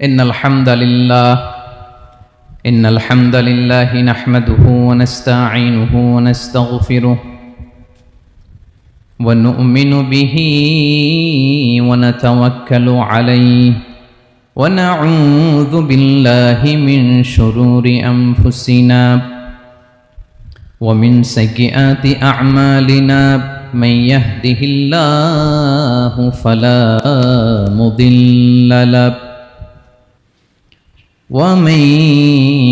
إن الحمد لله نحمده ونستعينه ونستغفره ونؤمن به ونتوكل عليه ونعوذ بالله من شرور أنفسنا ومن سيئات أعمالنا من يهده الله فلا مضل له ومن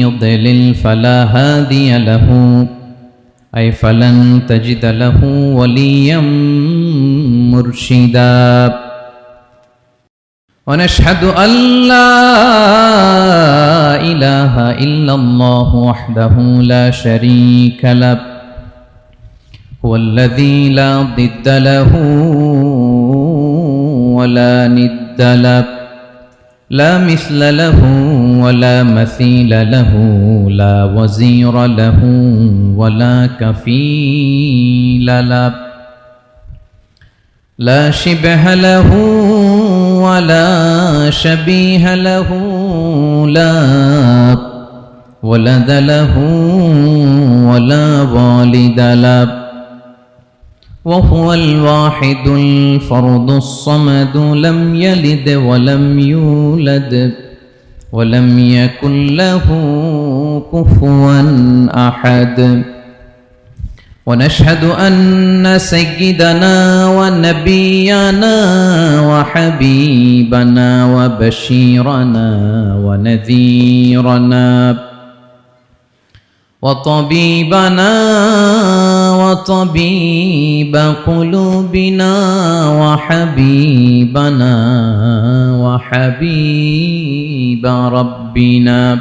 يضلل فلا هادي له أي فلن تجد له وليا مرشدا ونشهد أن لا إله إلا الله وحده لا شريك له هو الذي لا ضد له ولا ند له لا مثل له ولا مثيل له لا وزير له ولا كفيل له لا شبه له ولا شبيه له لا ولد له ولا والد له وهو الواحد الفرد الصمد لم يلد ولم يولد ولم يكن له كفوا أحد ونشهد أن سيدنا ونبينا وحبيبنا وبشيرنا ونذيرنا وطبيبنا وطبيب قلوبنا وحبيبنا وحبيب ربنا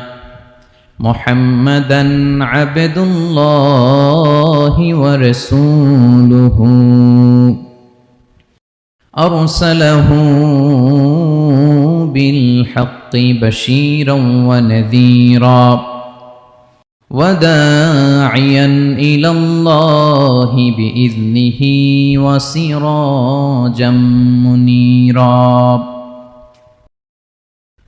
محمدا عبد الله ورسوله أرسله بالحق بشيرا ونذيرا وداعيا إلى الله بإذنه وسراجا منيرا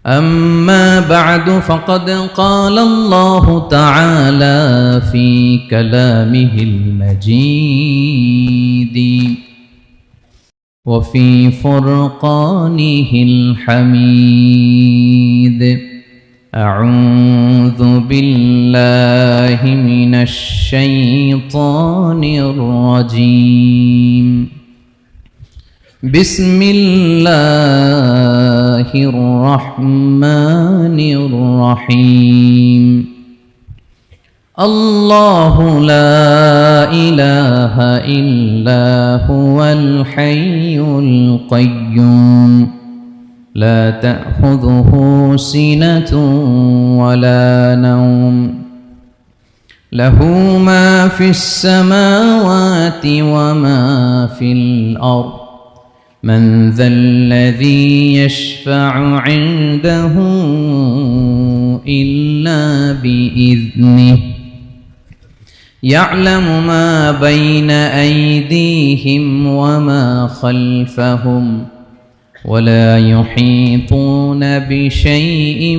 أما بعد فقد قال الله تعالى في كلامه المجيد وفي فرقانه الحميد أعوذ بالله من الشيطان الرجيم بسم الله الرحمن الرحيم الله لا إله إلا هو الحي القيوم لا تأخذه سنة ولا نوم له ما في السماوات وما في الأرض من ذا الذي يشفع عنده إلا بإذنه يعلم ما بين أيديهم وما خلفهم ولا يحيطون بشيء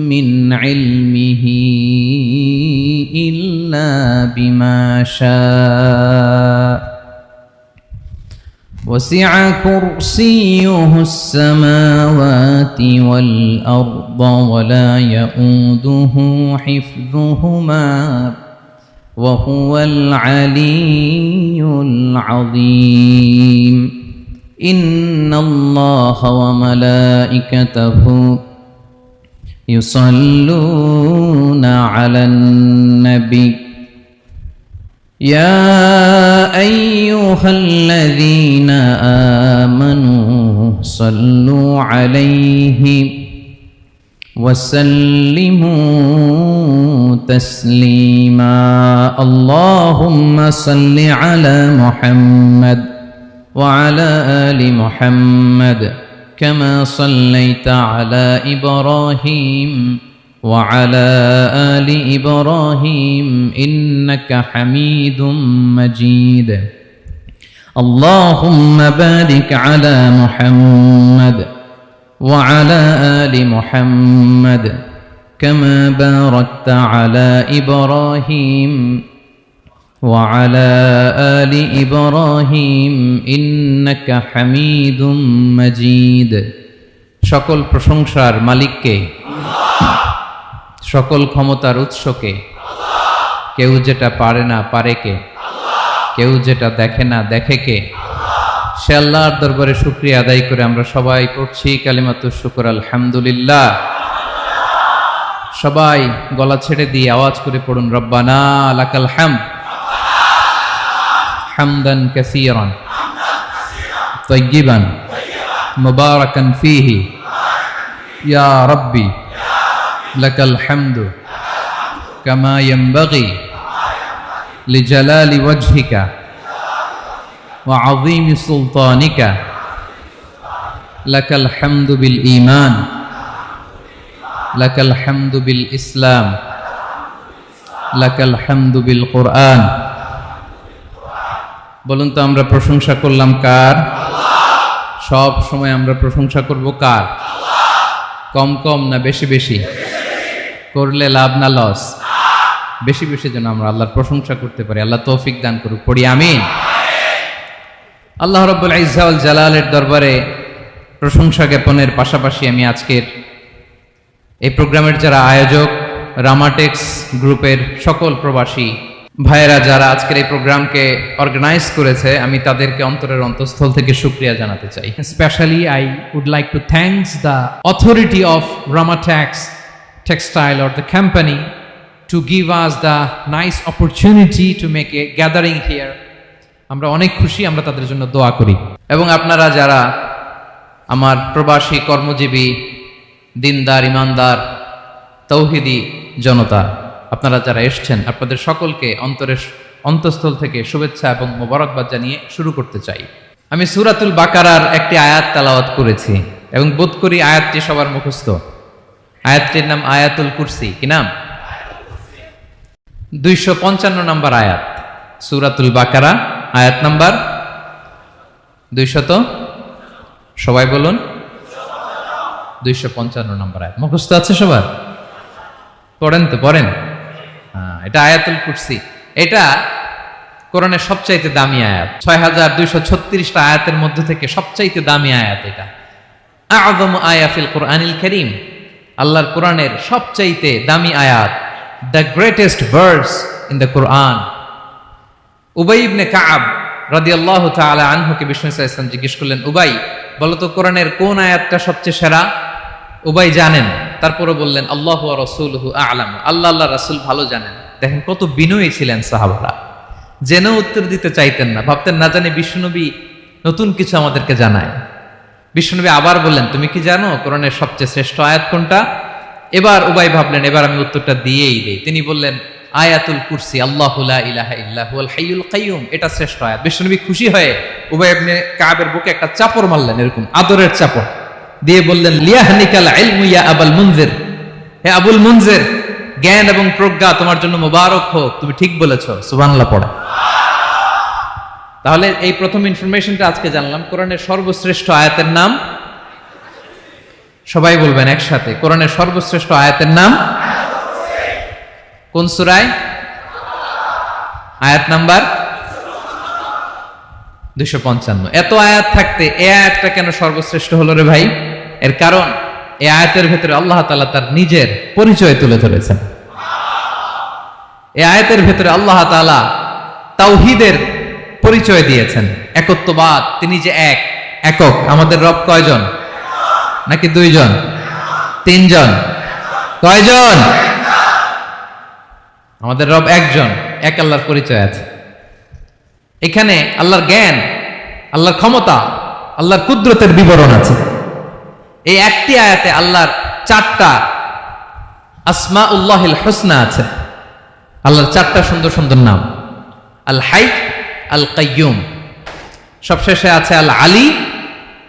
من علمه إلا بما شاء وسع كرسيه السماوات والأرض ولا يؤوده حفظهما وهو العلي العظيم إن الله وملائكته يصلون على النبي يا أيها الذين آمنوا صلوا عليه وسلموا تسليما اللهم صل على محمد وعلى آل محمد كما صليت على إبراهيم وعلى آل إبراهيم إنك حميد مجيد اللهم بارك على محمد وعلى آل محمد كما باركت على إبراهيم وعلى آل إبراهيم إنك حميد مجيد সকল প্রশংসার মালিককে, সকল ক্ষমতার উৎসকে, কেউ যেটা পারে না পারে কে, কেউ যেটা দেখে না দেখে কে, সে আল্লাহর দরবারে শুকরিয়া আদায় করে আমরা সবাই পড়ছি কালিমাতুশ শুকর আলহামদুলিল্লাহ। সবাই গলা ছেড়ে দিয়ে আওয়াজ করে পড়ুন রব্বানা লাকাল হামদ হামদান কাসীরান তাইয়িবান মুবারাকান ফীহি ইয়া রাব্বি লাকাল হামদু কামা ইয়ানবাগি লিজালালি ওয়াজহিকা ওয়া আযীমি সুলতানিকা লাকাল হামদু বিল ঈমান লাকাল হামদু বিল ইসলাম লাকাল হামদু বিল কুরআন। বলুন তো আমরা প্রশংসা করলাম কার? সব সময় আমরা প্রশংসা করব কার? কম কম না বেশি বেশি? করলে লাভ না লস? বেশি বেশি যেন আমরা আল্লাহর প্রশংসা করতে পারি। আল্লাহ তৌফিক দান করুক, পড়ি আমিন। আল্লাহ রাব্বুল ইজ্জা ওয়াল জালালের দরবারে প্রশংসা জ্ঞাপনের পাশাপাশি আমি আজকের এই প্রোগ্রামের যারা আয়োজক, রামাটেক্স গ্রুপের সকল প্রবাসী ভাইয়েরা যারা আজকের এই প্রোগ্রামকে অর্গানাইজ করেছে, আমি তাদেরকে অন্তরের অন্তঃস্থল থেকে শুকরিয়া জানাতে চাই। Especially, I would like to thank the authority of Ramatex Textile or the company to give us the nice opportunity to make a gathering here. আমরা অনেক খুশি, আমরা তাদের জন্য দোয়া করি। এবং আপনারা যারা আমার প্রবাসী কর্মজীবী দিনদার ইমানদার তৌহিদি জনতা, আপনারা যারা এসছেন, আপনাদের সকলকে অন্তরের অন্তঃস্থল থেকে শুভেচ্ছা এবং মোবারকবাদ জানিয়ে শুরু করতে চাই। আমি সূরাতুল বাকারার একটি আয়াত তেলাওয়াত করেছি এবং বোধ করি আয়াতটি সবার মুখস্থ। আয়াতটির নাম আয়াতুল কুরসি। কি নাম? 255 নম্বর আয়াত, সূরাতুল বাকারা, আয়াত নাম্বার 200। সবাই বলুন 255 নম্বর আয়াত। মুখস্থ আছে সবার? পড়েন তো, পড়েন। এটা আয়াতুল কুরসি। এটা কোরআনের সবচাইতে দামি আয়াত। 6236টা আয়াতের মধ্যে থেকে সবচাইতে দামি আয়াত এটা। আযমু আয়া ফিল কুরআনিল কারীম, আল্লাহর কোরআনের সবচাইতে দামি আয়াত, the greatest verse in the Quran. Ubayy ibn Ka'b রাদিয়াল্লাহু তাআলা আনহুকে বিষ্ণু সাল্লাল্লাহু আলাইহি ওয়াসাল্লাম জিজ্ঞেস করলেন, উবাই বলো তো কোরআনের কোন আয়াতটা সবচেয়ে সেরা? উবাই জানেন, তারপরে বললেন আল্লাহু ওয়া রাসূলুহু আ'লাম, আল্লাহ আল্লাহ রাসূল ভালো জানেন। দেখেন কত বিনয়ী ছিলেন সাহাবারা, জেনেও উত্তর দিতে চাইতেন না, ভাবতেন না জানি বিষ্ণুনবী নতুন কিছু আমাদেরকে জানায়। বিষ্ণুনবী আবার বললেন, তুমি কি জানো কোরআনের সবচেয়ে শ্রেষ্ঠ আয়াত কোনটা? এবার উবাই ভাবলেন এবার আমি উত্তরটা দিয়েই দেই। তিনি বললেন আয়াতুল কুরসি, আল্লাহু লা ইলাহা ইল্লা হুয়াল হাইয়ুল কাইয়ুম, এটা শ্রেষ্ঠ আয়াত। বিষ্ণুনবী খুশি হয়ে উবাই ইবনে কাবের বুকে একটা চাপড় মারলেন, এরকম আদরের চাপড় দিয়ে বললেন, লিয়াহনিকাল ইলমু ইয়া আবুল মুনজির, হে আবুল মুনজির, জ্ঞান এবং প্রজ্ঞা তোমার জন্য মোবারক হোক, তুমি ঠিক বলেছো। সুবহানাল্লাহ পড়ে। তাহলে এই প্রথম ইনফরমেশনটা আজকে জানলাম, কোরআনের সর্বশ্রেষ্ঠ আয়াতের নাম, সবাই বলবেন একসাথে, কোরআনের সর্বশ্রেষ্ঠ আয়াতের নাম কোন সূরায়? আয়াত নাম্বার 255। এত আয়াত থাকতে এই আয়াতটা কেন সর্বশ্রেষ্ঠ হলো রে ভাই? এর কারণ এই আয়াতের ভেতরে আল্লাহ তাআলা তার নিজের পরিচয় তুলে ধরেছেন। এই আয়াতের ভেতরে আল্লাহ তাআলা তাওহীদের পরিচয় দিয়েছেন, একত্ববাদ, তিনি যে একক। আমাদের রব কয়জন? নাকি দুইজন? তিনজন? কয়জন? আমাদের রব একজন, এক আল্লাহর পরিচয় আছে। এখানে আল্লাহর জ্ঞান, আল্লাহর ক্ষমতা, আল্লাহর কুদরতের বিবরণ আছে। এই একটি আয়াতে আল্লাহর 4টা আসমাউল্লাহিল হুসনা আছে। আল্লাহর 4টা সুন্দর সুন্দর নাম, আল হাই, আল কাইয়ুম, সবশেষে আছে আল আলী,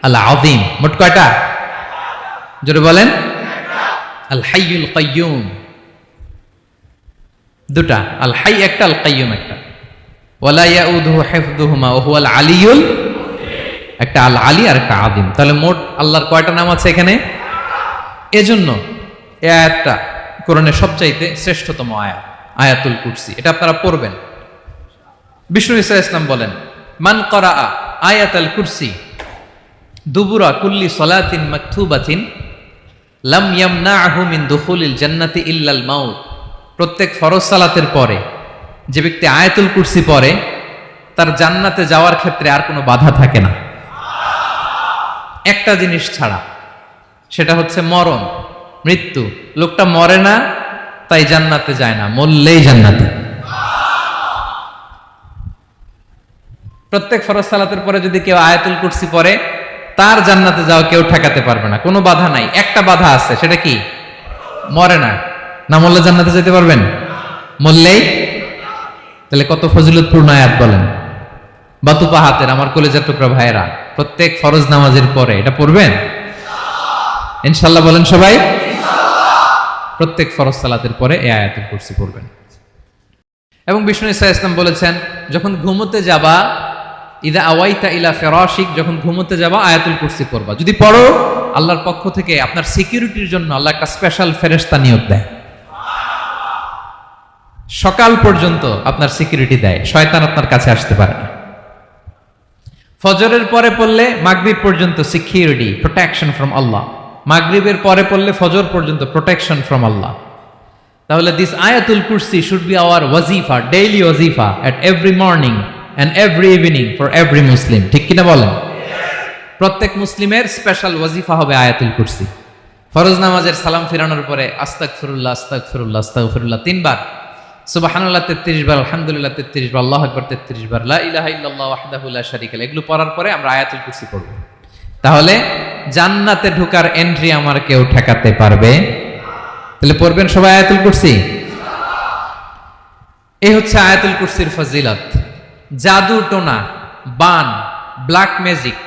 আল আযীম। মোট কয়টা? জোরে বলেন। আল হাইয়ুল কাইয়ুম দুটা, আল হাই একটা, আল কাইয়ুম একটা। ওয়ালা ইয়াউদুহু হিফযুহুমা ওয়া হুয়াল আলিয়ুল, একটা আল আলী আর একটা আদিম। তাহলে মোট আল্লাহর কয়টা নাম আছে এখানে? এজন্য এই আয়াতটা কোরআনের সবচাইতে শ্রেষ্ঠতম আয়াত, আয়াতুল কুরসি। এটা আপনারা পড়বেন। বিষ্ণু ঈসা ইসলাম বলেন, মান করা আয়াতুল কুরসি দুবুরা কুল্লি সলাতিন মাকতুবাতিন লাম ইয়ামনাহু মিন দুখুলিল জান্নাতি ইল্লাল মাউত। প্রত্যেক ফরজ সালাতের পরে যে ব্যক্তি আয়াতুল কুরসি পড়ে তার জান্নাতে যাওয়ার ক্ষেত্রে আর কোনো বাধা থাকে না, একটা জিনিস ছাড়া, সেটা হচ্ছে মরণ, মৃত্যু। লোকটা মরে না তাই জান্নাতে যায় না, মরলেই জান্নাতে। প্রত্যেক ফরজ সালাতের পরে যদি কেউ আয়াতুল কুরসি পড়ে তার জান্নাতে যাওয়া কেউ ঠেকাতে পারবে না, কোনো বাধা নাই। একটা বাধা আছে, সেটা কি? মরে না। না মরলে জান্নাতে যেতে পারবেন? মরলেই। তাহলে কত ফজিলতপূর্ণ আয়াত বলেন। বাতুপা হাতের আমার কলেজের টুকরা ভাইয়েরা, প্রত্যেক ফরজ নামাজের পরে এটা পড়বেন ইনশাল্লাহ। বলেন সবাই, প্রত্যেক ফরজ সালাতের পরে এই আয়াতুল কুরসি পড়বেন। এবং বিষ্ণু ঈসা ইসলাম বলেছেন, যখন ঘুমোতে যাবা, ইদা আওয়াইতা ইলা ফিরাশিক, যখন ঘুমোতে যাবা আয়াতুল কুরসি পড়বা। যদি পড়ো, আল্লাহর পক্ষ থেকে আপনার সিকিউরিটির জন্য আল্লাহ একটা স্পেশাল ফেরেশতা নিয়োগ দেয়। সকাল পর্যন্ত আপনার সিকিউরিটি দেয়, শয়তান আপনার কাছে আসতে পারে না। ফজরের পরে পড়লে মাগরিব পর্যন্ত সিকিউরিটি, প্রোটেকশন ফ্রম আল্লাহ। মাগরিবের পরে পড়লে ফজর পর্যন্ত প্রোটেকশন ফ্রম আল্লাহ। তাহলে দিস আয়াতুল কুরসি শুড বি আওয়ার ওয়াজিফা, ডেইলি ওয়াজিফা at every morning and every evening for every Muslim. ঠিক কিনা বলেন? প্রত্যেক মুসলিমের স্পেশাল ওয়াজিফা হবে আয়াতুল কুরসি। ফরজ নামাজের সালাম ফিরানোর পরে আস্তাগফিরুল্লাহ আস্তাগফিরুল্লাহ আস্তাগফিরুল্লাহ 3 বার, সুবহানাল্লাহ 33 বার, আলহামদুলিল্লাহ 33 বার, আল্লাহু আকবার 33 বার, লা ইলাহা ইল্লাল্লাহ ওয়াহদাহু লা শারীকা লাহু, এগুলো পড়ার পরে আমরা আয়াতুল কুরসি পড়ব। তাহলে জান্নাতে ঢোকার এন্ট্রি আমার কেউ ঠেকাতে পারবে। তাহলে পড়বেন সবাই আয়াতুল কুরসি। এই হচ্ছে আয়াতুল কুরসির ফজিলত। জাদু টোনা, বান, ব্ল্যাক ম্যাজিক,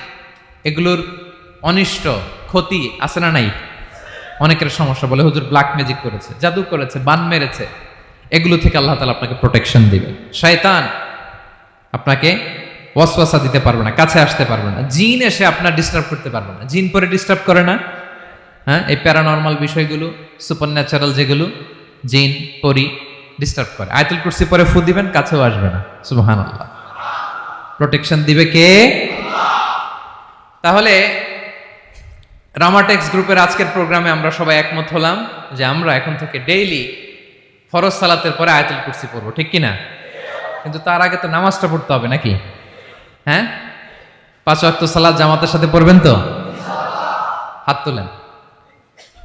এগুলোর অনিষ্ট ক্ষতি আছে না নাই? অনেকের সমস্যা, বলে হুজুর ব্ল্যাক ম্যাজিক করেছে, জাদু করেছে, বান মেরেছে, এগুলো থেকে আল্লাহ তাআলা আপনাকে প্রোটেকশন দিবেন। শয়তান আপনাকে ওয়াসওয়াসা দিতে পারবে না, কাছে আসতে পারবে না। জিন এসে আপনার ডিস্টার্ব করতে পারবে না। জিন পরে ডিস্টার্ব করে না? হ্যাঁ, এই প্যারানরমাল বিষয়গুলো, সুপার ন্যাচারাল যেগুলো, জিন পরি ডিস্টার্ব করে। আয়াতুল কুরসি পরে ফু দিবেন, কাছেও আসবে না। সুবহানাল্লাহ। প্রোটেকশন দিবে কে? তাহলে রামাটেক্স গ্রুপের আজকের প্রোগ্রামে আমরা সবাই একমত হলাম যে আমরা এখন থেকে ডেইলি ফরজ সালাতের পরে আয়াতুল কুরসি পড়বো, ঠিক কিনা? কিন্তু তার আগে তো নামাজটা পড়তে হবে নাকি? হ্যাঁ, 5 ওয়াক্ত সালাত জামাতের সাথে পড়বেন তো? হাত তুলেন,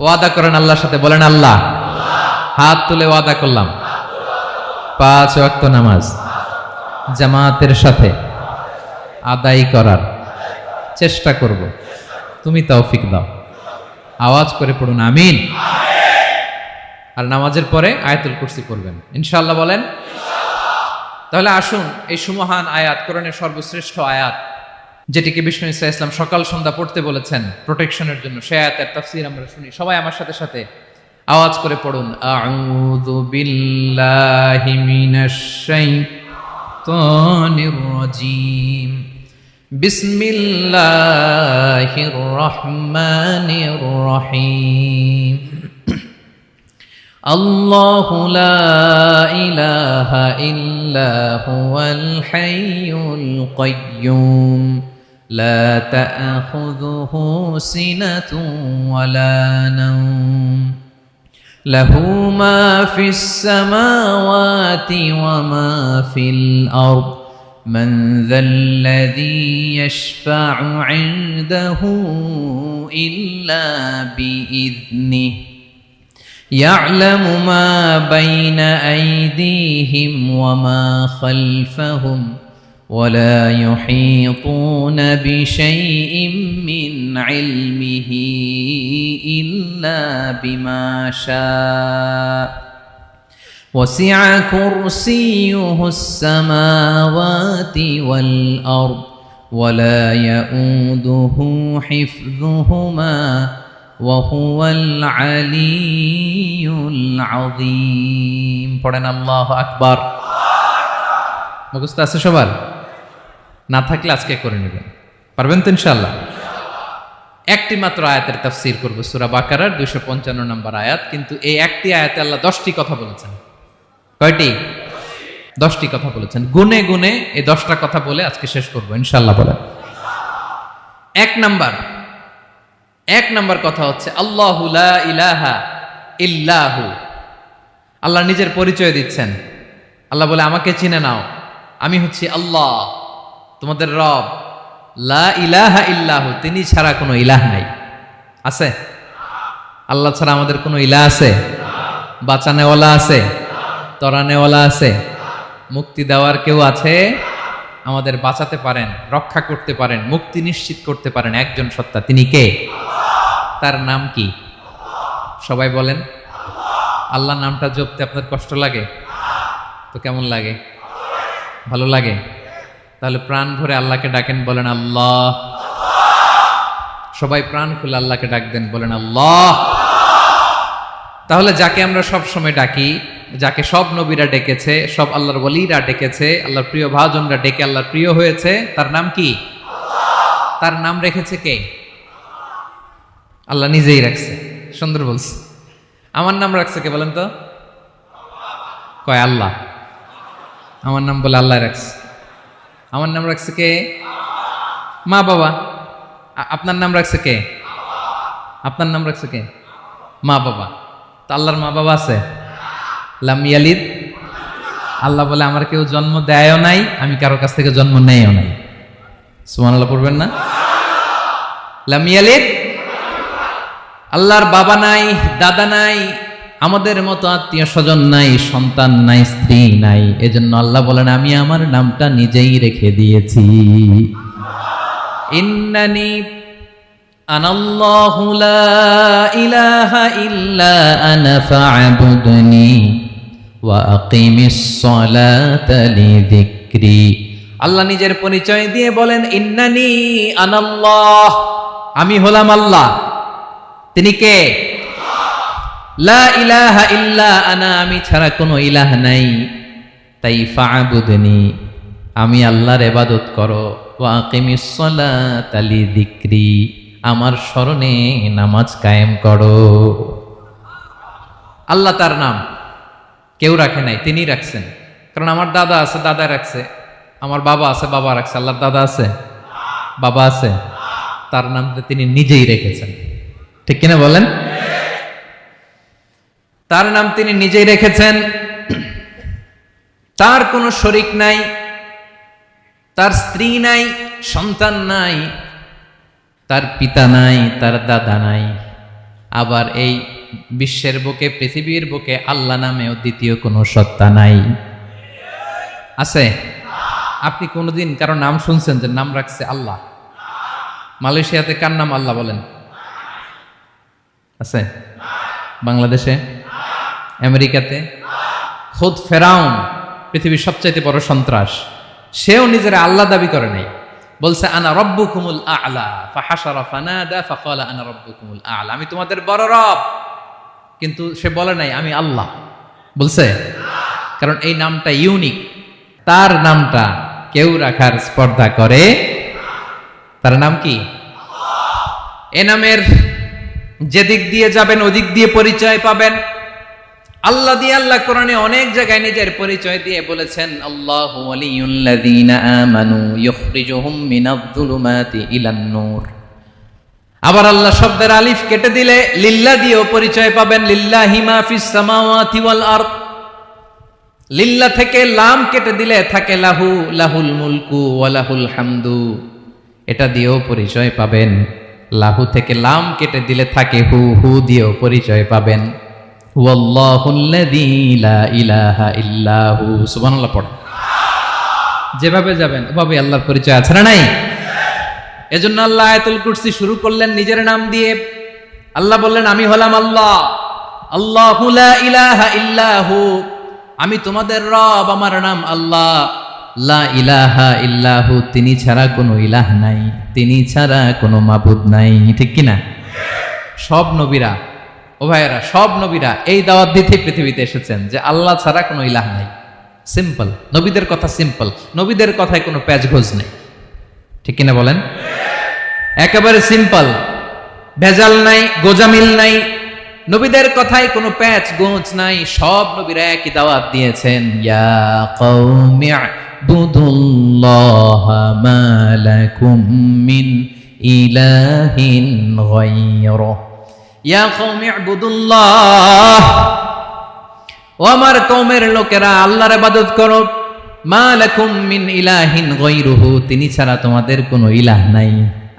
ওয়াদা করেন আল্লাহর সাথে, বলেন আল্লাহ, হাত তুলে ওয়াদা করলাম 5 ওয়াক্ত নামাজ জামাতের সাথে আদায় করার চেষ্টা করব, তুমি তৌফিক দাও। আওয়াজ করে পড়ুন আমিন। আর নামাজের পরে আয়াতুল কুরসি পড়বেন ইনশাআল্লাহ, বলেন। তাহলে আসুন এই সুমহান আয়াত, কোরআনের সর্বশ্রেষ্ঠ আয়াত, যেটিকে বিষ্ণু ঈসা ইসলাম সকাল সন্ধ্যা পড়তে বলেছেন প্রোটেকশনের জন্য, সে আয়াতের তাফসীর আমরা শুনি। সবাই আমার সাথে সাথে আওয়াজ করে পড়ুন, আউযু বিল্লাহি মিনাশ শাইতানির রাজীম, বিসমিল্লাহির রহমানির রহিম। আল্লাহু লা ইলাহা ইল্লা হুয়াল হাইয়ুল কাইয়্যুম, লা তা'খুযুহু সিনাতুন ওয়ালা নাওম, লাহু মা ফিস সামাওয়াতি ওয়া মা ফিল আরদ, মান যাল্লাযী ইয়াশফা'ু 'ইনদাহু ইল্লা বিইذনিহি, يعلم ما بين أيديهم وما خلفهم ولا يحيطون بشيء من علمه إلا بما شاء وسع كرسيه السماوات والأرض ولا يؤوده حفظهما وهو العلي العظيم। পড়েন আল্লাহু আকবার। মুখস্থ আছে সবার? না থাকলে আজকে করে নেবেন। পারবেন তো ইনশাআল্লাহ? একটি মাত্র আয়াতের তাফসীর করব, সূরা বাকারার 255 নম্বর আয়াত। কিন্তু এই একটি আয়াতে আল্লাহ 10টি কথা বলেছেন। কয়টি? 10টি কথা বলেছেন। গুনে গুনে এই 10টা কথা বলে আজকে শেষ করব ইনশাআল্লাহ। বলেন। এক নাম্বার কথা হচ্ছে আল্লাহু লা ইলাহা ইল্লাহু। আল্লাহ নিজের পরিচয় দিচ্ছেন। আল্লাহ বলে, আমাকে চিনে নাও, আমি হচ্ছি আল্লাহ, তোমাদের রব। লা ইলাহা ইল্লাহু, তিনি ছাড়া কোনো ইলাহ নাই। আছে? আল্লাহ ছাড়া আমাদের কোনো ইলাহ আছে? বাঁচানেওয়ালা আছে? তরানেওয়ালা আছে? মুক্তি দেওয়ার কেউ আছে? আমাদের বাঁচাতে পারেন, রক্ষা করতে পারেন, মুক্তি নিশ্চিত করতে পারেন একজন সত্তা। তিনি কে? তার নাম কি? সবাই বলেন। আল্লাহ নামটা জপতে আপনার কষ্ট লাগে? তো কেমন লাগে? ভালো লাগে? তাহলে প্রাণ ভরে আল্লাহকে ডাকেন, বলেন আল্লাহ। সবাই প্রাণ খুলে আল্লাহকে ডাক দেন, বলেন আল্লাহ। তাহলে যাকে আমরা সব সময় ডাকি, যাকে সব নবীরা ডেকেছে, সব আল্লাহর ওলীরা ডেকেছে, আল্লাহর প্রিয় ভাজনরা ডেকে আল্লাহর প্রিয় হয়েছে, তার নাম কি? তার নাম রেখেছে কে? আল্লাহ নিজেই রাখছে। সুন্দর বলছে। আমার নাম রাখছে কে বলেন তো? কয় আল্লাহ। আমার নাম বলে আল্লাহ রাখছে। আমার নাম রাখছে কে? মা বাবা। আপনার নাম রাখছে কে? আপনার নাম রাখছে কে? মা বাবা। তো আল্লাহর মা বাবা আছে? লাম ইয়ালিদ। আল্লাহ বলে, আমার কেউ জন্ম দেয়ও নাই, আমি কারো কাছ থেকে জন্ম নেয়ও নাই। সুবহানাল্লাহ পড়বেন না? লাম ইয়ালিদ। আল্লাহর বাবা নাই, দাদা নাই, আমাদের মতো আত্মীয় স্বজন নাই, সন্তান নাই, স্ত্রী নাই। এজন্য আল্লাহ বলেন, আমি আমার নামটা নিজেই রেখে দিয়েছি। ইন্নানি আনাল্লাহু লা ইলাহা ইল্লা আনা ফা'বুদনি ওয়া আকিমিস সালাতা লিযিকরি। আল্লাহ নিজের পরিচয় দিয়ে বলেন, ইন্নানি আনাল্লাহ, আমি হলাম আল্লাহ। তিনি কে? লা ইলাহা ইল্লা আনা, আমি ছাড়া কোনো ইলাহ নাই। তাই ফা'বুদনি, আমি আল্লাহর ইবাদত করো। ওয়া আকিমিস সালাতা লিযিকরি, আমার স্মরণে নামাজ কায়েম করো। আল্লাহ তার নাম কেউ রাখে নাই, তিনি রাখছেন। কারণ আমার দাদা আছে, দাদা রাখছে। আমার বাবা আছে, বাবা রাখছে। আল্লাহর দাদা আছে? বাবা আছে? তার নামটা তিনি নিজেই রেখেছেন। ঠিক কিনা বলেন? তার নাম তিনি নিজেই রেখেছেন। তার কোনো শরীক নাই, তার স্ত্রী নাই, সন্তান নাই, তার পিতা নাই, তার দাদা নাই। আবার এই বিশ্বের বুকে, পৃথিবীর বুকে আল্লাহ নামেও দ্বিতীয় কোনো সত্তা নাই। আছে? আপনি কোনোদিন কারো নাম শুনছেন যে নাম রাখছে আল্লাহ? মালয়েশিয়াতে কার নাম আল্লাহ বলেন? আছে? বাংলাদেশে? আমেরিকাতে? খুদ ফেরাউন, পৃথিবীর সবচাইতে বড় সন্ত্রাস, সেও নিজের আল্লাহ দাবি করে নাই। বলছে আনা রব্বুকুমুল আ'লা, ফাহাশারা ফানাদা ফাকালা আনা রব্বুকুমুল আ'লা, আমি তোমাদের বড় রব। কিন্তু সে বলে নাই আমি আল্লাহ। বলছে? কারণ এই নামটা ইউনিক। তার নামটা কেউ রাখার স্পর্ধা করে। তার নাম কি? এ নামের যেদিক দিয়ে যাবেন ওদিক দিয়ে পরিচয় পাবেন। আল্লাহ দিয়ে আল্লাহ কোরআনে অনেক জায়গায় নিজের পরিচয় দিয়ে বলেছেন, আল্লাহু ওয়ালিয়ুল্লাযীনা আমানু ইখরিজুহুম মিনায-যুলুমাতি ইলান-নূর। আবার আল্লাহ শব্দের আলিফ কেটে দিলে লিল্লাহ দিয়েও পরিচয় পাবেন। লিল্লাহি মা ফিস সামাওয়াতি ওয়াল আরদ। লিল্লাহ থেকে লাম কেটে দিলে থাকে লাহু, লাহুল মুলকু ওয়া লাহুল হামদু, এটা দিয়েও পরিচয় পাবেন। লাহু থেকে লাম কেটে দিলে থাকে হু, হু দিয়েও পরিচয় পাবেন। ওয়াল্লাহুল্লাযী লা ইলাহা ইল্লাহু। সুবহানাল্লাহ পড়ে। যেভাবে যাবেন ওভাবে আল্লাহর পরিচয় আছে না নাই? এজন্য আল্লাহ আয়াতুল কুরসি শুরু করলেন নিজের নাম দিয়ে। আল্লাহ বললেন, আমি হলাম আল্লাহ। আল্লাহু লা ইলাহা ইল্লাহু, আমি তোমাদের রব, আমার নাম আল্লাহ। লা ইলাহা ইল্লাহু, তিনি ছাড়া কোনো ইলাহ নাই, তিনি ছাড়া কোনো মাবুদ নাই। ঠিক কিনা? সব নবীরা, ও ভাইয়েরা, সব নবীরা এই দাওয়াত দিতে পৃথিবীতে এসেছেন যে আল্লাহ ছাড়া কোনো ইলাহ নাই। সিম্পল। নবীদের কথা সিম্পল, নবীদের কথায় কোনো প্যাচগোজ নেই। ঠিক কিনা বলেন? একেবারে সিম্পল, ভেজাল নাই, গোজামিল নাই, নবীদের কথায় কোনো প্যাচ গোঁচ নাই, সব নবীরা একই দাওয়াত দিয়েছেন, ইয়া কওমি ইবুদুল্লাহা মা লাকুম মিন ইলাহিন গায়রুহু, ইয়া কওমি ইবুদুল্লাহ, ও আমার কওমের লোকেরা আল্লাহর ইবাদত করো, মা লাকুম মিন ইলাহিন গায়রুহু, তিনি ছাড়া তোমাদের কোনো ইলাহ নাই,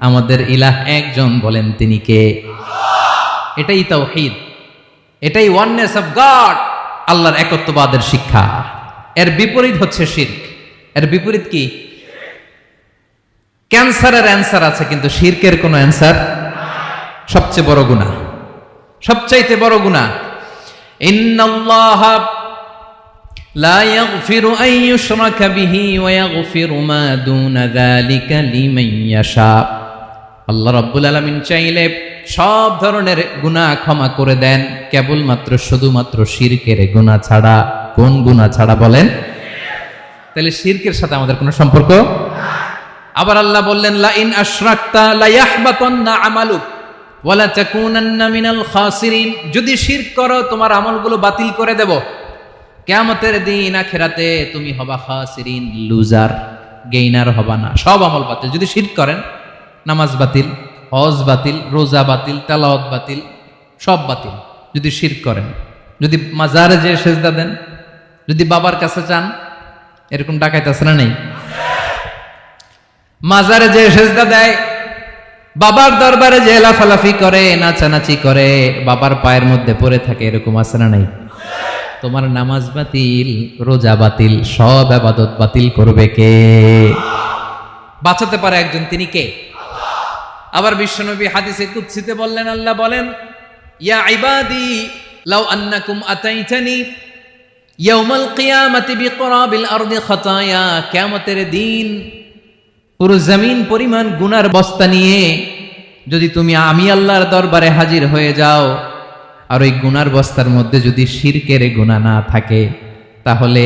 আমাদের ইলাহ একজন, বলেন তিনি কে? এটাই তাওহীদ, এটাই ওয়াননেস অফ গড, আল্লাহর একত্ববাদের শিক্ষা। এর বিপরীত হচ্ছে শিরক। এর বিপরীত কি? ক্যান্সারের অ্যান্সার আছে, কিন্তু শিরকের কোনো অ্যান্সার। সবচেয়ে বড় গুনাহ, সবচাইতে বড় গুনাহ। ইন্নাল্লাহা লা ইয়াগফিরু আন ইউশরাকা বিহি ওয়া ইয়াগফিরু মা দুনা যালিকা লিমান ইয়াশা। আল্লাহ রাব্বুল আলামিন চাইলে সব ধরনের গুনাহ ক্ষমা করে দেন, কেবলমাত্র শুধুমাত্র শিরকের গুনাহ ছাড়া। কোন গুনাহ ছাড়া বলেন? তাহলে শিরকের সাথে আমাদের কোনো সম্পর্ক। আবার আল্লাহ বললেন, লা ইন আশরাকতা লা ইয়াহবাতান্না আমালুক ওয়া লা তাকুনান্না মিনাল খাসিরিন, যদি শিরক করো তোমার আমলগুলো বাতিল করে দেব, কিয়ামতের দিন আখিরাতে তুমি হবা খাসিরিন, লুজার, গেইনার হবা না, সব আমল বাতিল। যদি শিরক করেন, নামাজ বাতিল, হজ বাতিল, রোজা বাতিল, তেলাওয়াত বাতিল, সব বাতিল। যদি শিরক করেন, যদি মাজারে যে সেজদা দেন, যদি বাবার কাছে চান, এরকম ডাকাইত আছে না নেই? মাজারে যে সেজদা দেয়, বাবার দরবারে যে লাফালাফি করে, নাচানাচি করে, বাবার পায়ের মধ্যে পড়ে থাকে, এরকম আছে না নাই? তোমার নামাজ বাতিল, রোজা বাতিল, সব ইবাদত বাতিল করবে কে? বাঁচাতে পারে একজন, তিনি কে? আবার বিশ্বনবী হাদিসে কুদসিতে বললেন, আল্লাহ বলেন, ইয়া ইবাদি লাউ আন্নাকুম আতাইতানি ইয়াউমাল কিয়ামাতি বিকরাবিল আরদি খাতায়া, কিয়ামতের দিন পুরো জমিন পরিমাণ গুনার বস্তা নিয়ে যদি তুমি আমি আল্লাহর দরবারে হাজির হয়ে যাও, আর ওই গুনার বস্তার মধ্যে যদি শিরকের গুনাহ না থাকে, তাহলে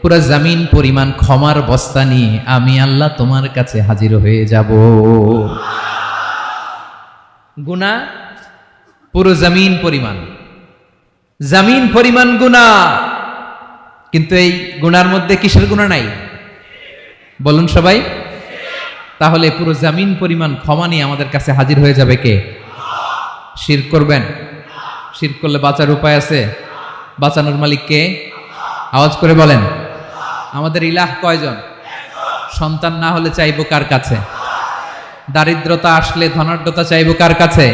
পুরো জমিন পরিমাণ ক্ষমার বস্তা নিয়ে আমি আল্লাহ তোমার কাছে হাজির হয়ে যাব। গুনাহ পুরো জমিন পরিমাণ, জমিন পরিমাণ গুনাহ, কিন্তু এই গুনার মধ্যে কিসের গুনাহ নাই? বলুন সবাই। তাহলে পুরো জমিন পরিমাণ ক্ষমা নিয়ে আমাদের কাছে হাজির হয়ে যাবে কে? শিরক করবেন? শিরক করলে বাঁচার উপায় আছে? বাঁচানোর মালিক কে? আওয়াজ করে বলেন। আমাদের ইলাহ কয়জন? সন্তান না হলে চাইবো কার কাছে? দারিদ্রতা আসলে ধনাঢ্যতা চাইবো কার কাছে?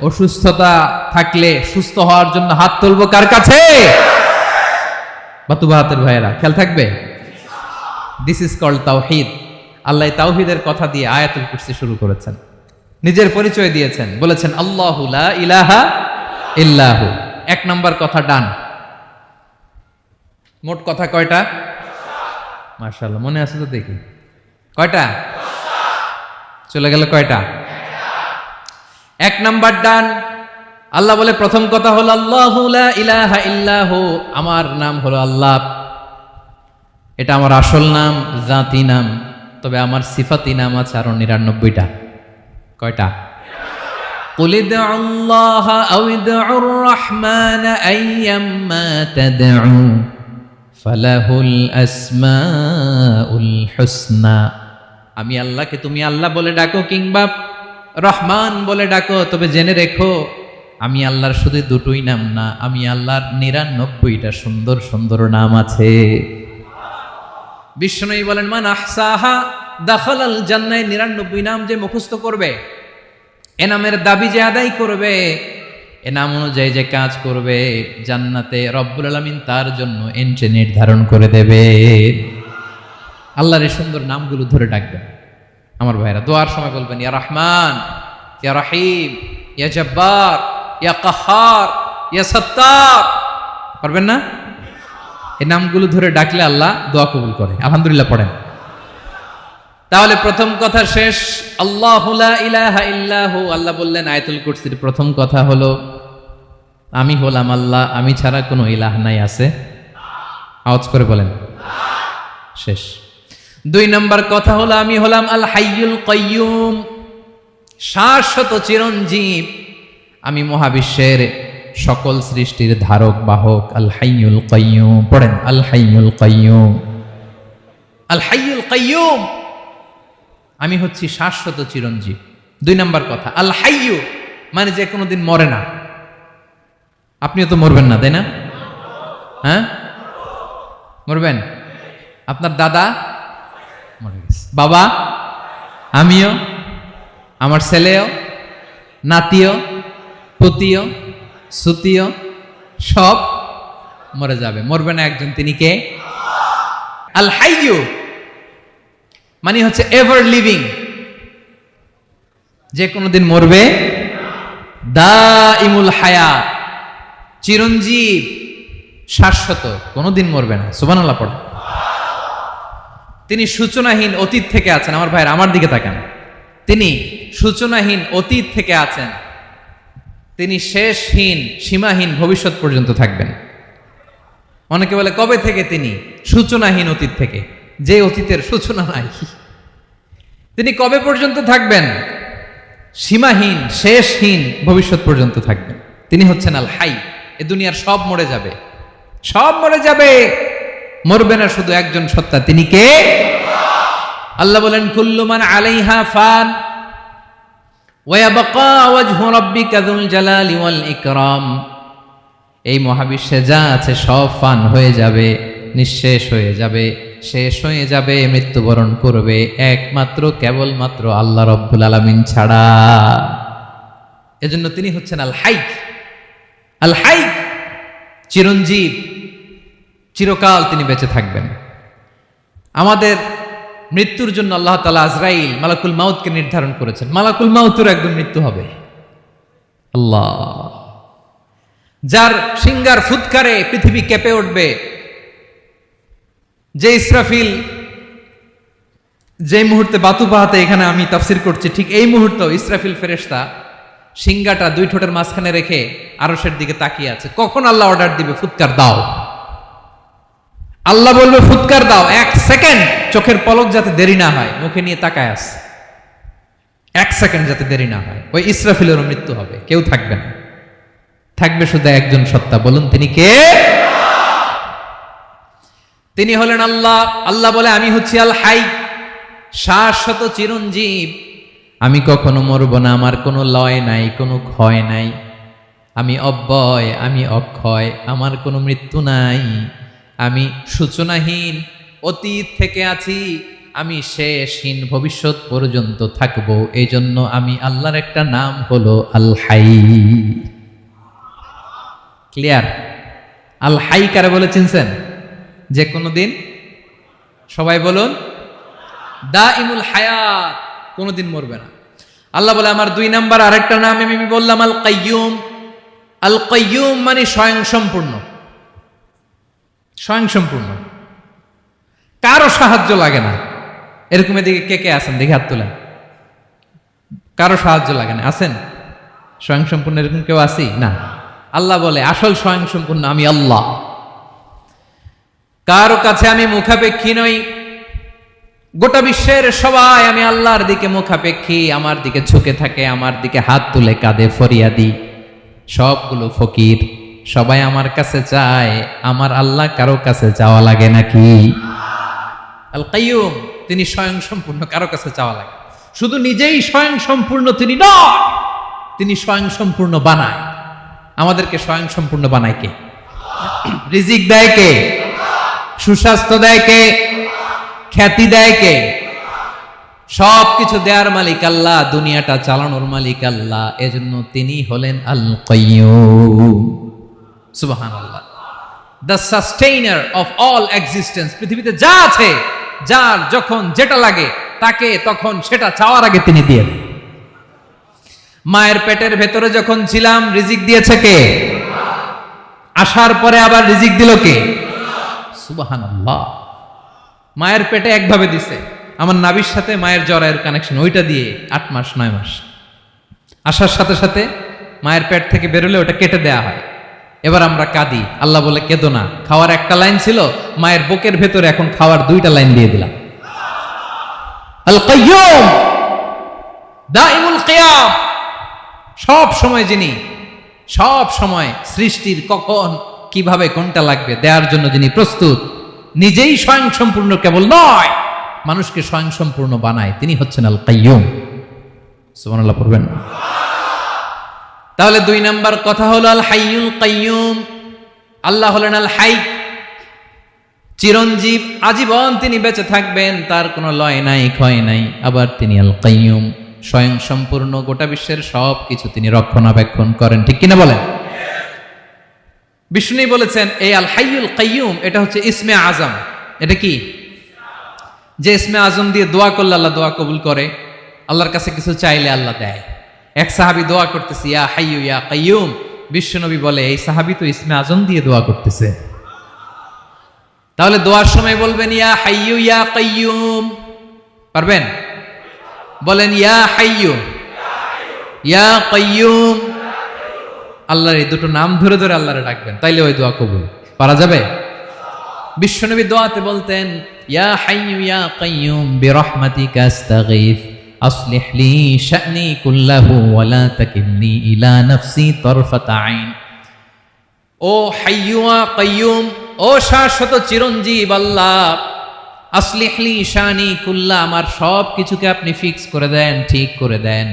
অসুস্থতা থাকলে সুস্থ হওয়ার জন্য হাত তুলবো কার কাছে? বাতুবা হাতের ভাইয়েরা, খেয়াল থাকবে। দিস ইজ কল্ড তাওহীদ। আল্লাহ তাওহীদের কথা দিয়ে আয়াতুল কুরসি শুরু করেছেন, নিজের পরিচয় দিয়েছেন, বলেছেন আল্লাহু লা ইলাহা ইল্লাহু। এক নাম্বার কথা ডান। মোট কথা কয়টা? মাশাআল্লাহ, মনে আছে তো দেখি। কয়টা? চলে গেল কয়টা? এক নাম্বার ডান। আল্লাহ বলে প্রথম কথা হলো আল্লাহু লা ইলাহা ইল্লাহু, আমার নাম হলো আল্লাহ। এটা আমার আসল নাম, জাতি নাম। তবে আমার সিফাতি নাম আছে আরো ৯৯টা। কয়টা? কুল ইদউল্লাহা আও ইদউর রাহমান আইয়াম্মা তাদউ ফালাহুল আসমাউল হুসনা। আমি আল্লাহকে তুমি আল্লাহ বলে ডাকো কিংবা রহমান বলে ডাকো, তবে জেনে রেখো আমি আল্লাহর শুধু দুটোই নাম না, আমি আল্লাহর ৯৯টা সুন্দর সুন্দর নাম আছে। বিষ্ণুই বলেন, মান আহসাহা দাখালাল জান্নাহ। ৯৯ নাম যে মুখস্থ করবে, এ নামের দাবি যে আদায় করবে, এ নাম অনুযায়ী যে কাজ করবে, জান্নাতে রব্বুল আলামিন তার জন্য এন্ট্রি নির্ধারণ করে দেবে। আল্লাহর এই সুন্দর নামগুলো ধরে ডাকবেন আমার ভাইরা। দোয়ার সময় বলবেন ইয়া রহমান, ইয়া রহিম, ইয়া জব্বার, ইয়া কাহ্হার, ইয়া সত্তার। পারবেন না? এই নামগুলো ধরে ডাকলে আল্লাহ দোয়া কবুল করে। আলহামদুলিল্লাহ পড়েন। তাহলে প্রথম কথা শেষ, আল্লাহু লা ইলাহা ইল্লাহু। আল্লাহ বললেন আয়াতুল কুরসির প্রথম কথা হলো আমি হলাম আল্লাহ, আমি ছাড়া কোনো ইলাহ নাই। আছে? আওয়াজ করে বলেন। শেষ। ২ নম্বর কথা হলো আমি হলাম আল হাইয়ুল কাইয়ুম। শাশ্বত চিরঞ্জীব, আমি মহাবিশ্বের সকল সৃষ্টির ধারক বাহক। আল হাইয়ুল কাইয়ুম, পড়েন আল হাইয়ুল কাইয়ুম, আল হাইয়ুল কাইয়ুম, আমি হচ্ছি শাশ্বত চিরঞ্জীব। 2 নাম্বার কথা, আল হাইয়ু মানে যে কোনোদিন মরে না। আপনিও তো মরবেন না, তাই না? হ্যাঁ, মরবেন। আপনার দাদা মরে গেছে, বাবা, আমিও, আমার ছেলেও, নাতিও, পুতিও, সুতিও, সব মরে যাবে। মরবে না একজন, তিনি কে? আল হাইয়ু মানে হচ্ছে এভার লিভিং, যে কোনোদিন মরবে। দাইমুল হায়াত, চিরঞ্জীব, শাশ্বত, কোনোদিন মরবে না। সুবহানাল্লাহ পড়ে। তিনি সূচনাহীন অতীত থেকে আছেন। আমার ভাইয়ের, আমার দিকে তাকান। তিনি সূচনাহীন অতীত থেকে আছেন, তিনি শেষহীন সীমাহীন ভবিষ্যৎ পর্যন্ত থাকবেন। অনেকে বলে কবে থেকে? তিনি সূচনাহীন অতীত থেকে, যে অতীতের সূচনা নাই। তিনি কবে পর্যন্ত থাকবেন? সীমাহীন শেষহীন ভবিষ্যৎ পর্যন্ত থাকবেন। তিনি হচ্ছেন আল হাই। এ দুনিয়ার সব মরে যাবে, সব মরে যাবে, মরবে না শুধু একজন সত্তা, তিনি কে? আল্লাহ বলেন কুল্লু মান আলাইহা ফান ওয়া ইয়াবকা ওয়াজহু রাব্বিকা যুল জালালি ওয়াল ইকরাম। এই মহাবিশ্বে যা আছে সব ফান হয়ে যাবে, নিঃশেষ হয়ে যাবে, শেষ হয়ে যাবে, মৃত্যুবরণ করবে, একমাত্র কেবলমাত্র আল্লাহ রব্বুল আলামিন ছাড়া। এজন্য তিনি হচ্ছেন আল হাই। আল হাই চিরঞ্জীব, চিরকাল তিনি বেঁচে থাকবেন। আমাদের মৃত্যুর জন্য আল্লাহ তাআলা আজরাইল মালাকুল মাউতকে নির্ধারণ করেছেন। মালাকুল মাউতের একদম মৃত্যু হবে। আল্লাহ, যার সিঙ্গার ফুৎকারে পৃথিবী কেঁপে উঠবে, যে ইসরাফিল যে মুহূর্তে বাতু পাহাতে এখানে আমি তাফসির করছি, ঠিক এই মুহূর্তে ইসরাফিল ফেরেশতা সিঙ্গাটা 2 ঠোঁটের মাঝখানে রেখে আরশের দিকে তাকিয়ে আছে। কখন আল্লাহ অর্ডার দিবে ফুৎকার দাও, আল্লাহ বলবে ফুৎকার দাও, 1 সেকেন্ড চোখের পলক যাতে দেরি না হয়, মুখে নিয়ে তাকায় আছে, 1 সেকেন্ড যাতে দেরি না হয়, ওই ইসরাফিলেরও মৃত্যু হবে, কেউ থাকবে না, থাকবে শুধু একজন সত্তা। বলুন তিনি কে? তিনি হলেন আল্লাহ। আল্লাহ বলে আমি হচ্ছি আল হাই, শাশ্বত চিরঞ্জীব, আমি কখনো মরব না, আমার কোনো লয় নাই, কোনো ক্ষয় নাই, আমি অব্যয়, আমি অক্ষয়, আমার কোনো মৃত্যু নাই, আমি সূচনাহীন অতীত থেকে আছি, আমি শেষহীন ভবিষ্যৎ পর্যন্ত থাকবো। এই জন্য আমি আল্লাহর একটা নাম হলো আল হাই। ক্লিয়ার? আল হাই কারে বলে চিনছেন? যে কোনো দিন, সবাই বলুন, দাইমুল হায়াত, কোনোদিন মরবে না। আল্লাহ বলে আমার 2 নাম্বার আরেকটা নাম আমি বললাম আল কাইয়ুম। আল কাইয়ুম মানে স্বয়ংসম্পূর্ণ, স্বয়ংসম্পূর্ণ, কারো সাহায্য লাগে না। এরকম এদিকে কে কে আছেন দেখে হাত তোলেন। কারো সাহায্য লাগে না, আছেন? স্বয়ংসম্পূর্ণ এরকম কেউ আছি না? আল্লাহ বলে আসল স্বয়ংসম্পূর্ণ আমি আল্লাহ। কারো কাছে আমি মুখাপেক্ষী নই। গোটা বিশ্বের সবাই আমি আল্লাহর দিকে মুখাপেক্ষী, আমার দিকে ঝুঁকে থাকে, আমার দিকে হাত তুলে কাঁদে ফরিয়াদি। সবগুলো ফকির, সবাই আমার কাছে চায়, আমার আল্লাহ কারো কাছে চাওয়া লাগে নাকি? আল কাইয়ুম, তিনি স্বয়ংসম্পূর্ণ, কারো কাছে চাওয়া লাগে। শুধু নিজেই স্বয়ংসম্পূর্ণ তিনি নয়, তিনি স্বয়ংসম্পূর্ণ বানায়। আমাদেরকে স্বয়ংসম্পূর্ণ বানায় কে? রিজিক দেয় কে? সুস্বাস্থ্য দেয় কে? খ্যাতি দেয় কে? সব কিছু দেয়ার মালিক আল্লাহ, দুনিয়াটা চালানোর মালিক আল্লাহ। এজন্য তিনি হলেন আল কাইয়ুম। সুবহানাল্লাহ। The sustainer of all existence. পৃথিবীতে যা আছে, যার যখন যেটা লাগে তাকে তখন সেটা চাওয়ার আগে তিনি দিয়ে দেন। মায়ের পেটের ভেতরে যখন ছিলাম রিজিক দিয়েছে কে? আসার পরে আবার রিজিক দিল কে? সুবহানাল্লাহ। মায়ের পেটে একভাবে দিছে, আমার নাভির সাথে মায়ের জরায়ের কানেকশন, ওইটা দিয়ে 8 মাস 9 মাস। আসার সাথে সাথে মায়ের পেট থেকে বেরোলে ওটা কেটে দেয়া হয়। এবার আমরা কাঁদি, আল্লাহ বলে কেঁদো না, খাওয়ার একটা লাইন ছিল, মায়ের বুকের ভেতরে এখন খাওয়ার 2টা লাইন দিয়ে দিলাম। আল কাইয়ুম, দাইমুল কিয়াম, সব সময় যিনি, সব সময় সৃষ্টির কখন কিভাবে কোনটা লাগবে দেওয়ার জন্য যিনি প্রস্তুত, নিজেই স্বয়ং সম্পূর্ণ কেবল নয়, মানুষকে স্বয়ং সম্পূর্ণ বানায়, তিনি হচ্ছেন আল কাইয়ুম। সুবহানাল্লাহ পড়বেন। তাহলে 2 নাম্বার কথা হলো আল হাইয়ুল কাইয়ুম। আল্লাহ হলেন আল হাই, চিরঞ্জীব, আজীবন তিনি বেঁচে থাকবেন, তার কোনো লয় নাই, ক্ষয় নাই। আবার তিনি আল কাইয়ুম, স্বয়ং সম্পূর্ণ, গোটা বিশ্বের সব কিছু তিনি রক্ষণাবেক্ষণ করেন, ঠিক কিনা বলেন? বিষ্ণু বলেছেন এই আল হাইয়ুল কাইয়ুম এটা হচ্ছে ইসমে আজম। এটা কি? যে ইসমে আজম দিয়ে দোয়া করলে আল্লাহ দোয়া কবুল করে, আল্লাহর কাছে কিছু চাইলে আল্লাহ দেয়। এক সাহাবী দোয়া করতেছে ইয়া হাইয়ু ইয়া কাইয়ুম, বিশ্বনবী বলে এই সাহাবী তো ইসমে আজম দিয়ে দোয়া করতেছে। তাহলে দোয়ার সময় বলবেন ইয়া হাইয়ু ইয়া কাইয়ুম, পারবেন? বলেন ইয়া হাইয়ু ইয়া কাইয়ুম। আল্লাহর এই দুটো নাম ধরে ধরে আল্লাহরে ডাকবেন, তাইলে ওই দোয়া কবুল। পারা যাবে? বিশ্বনবী দোয়াতে বলতেন ইয়া হাইয়ু ইয়া কাইয়ুম বিরহমাতিকা আস্তাগীথ আসলিহ লি শা'নি কুল্লাহু ওয়া লা তাকিলনি ইলা নাফসি তারফাতা আইন। ও হাইয়ু ওয়া কাইয়ুম, ও শাশ্বত চিরঞ্জীব আল্লাহ, আসলিহ লি শা'নি কুল্লা, আমার সব কিছুকে আপনি ফিক্স করে দেন, ঠিক করে দেন।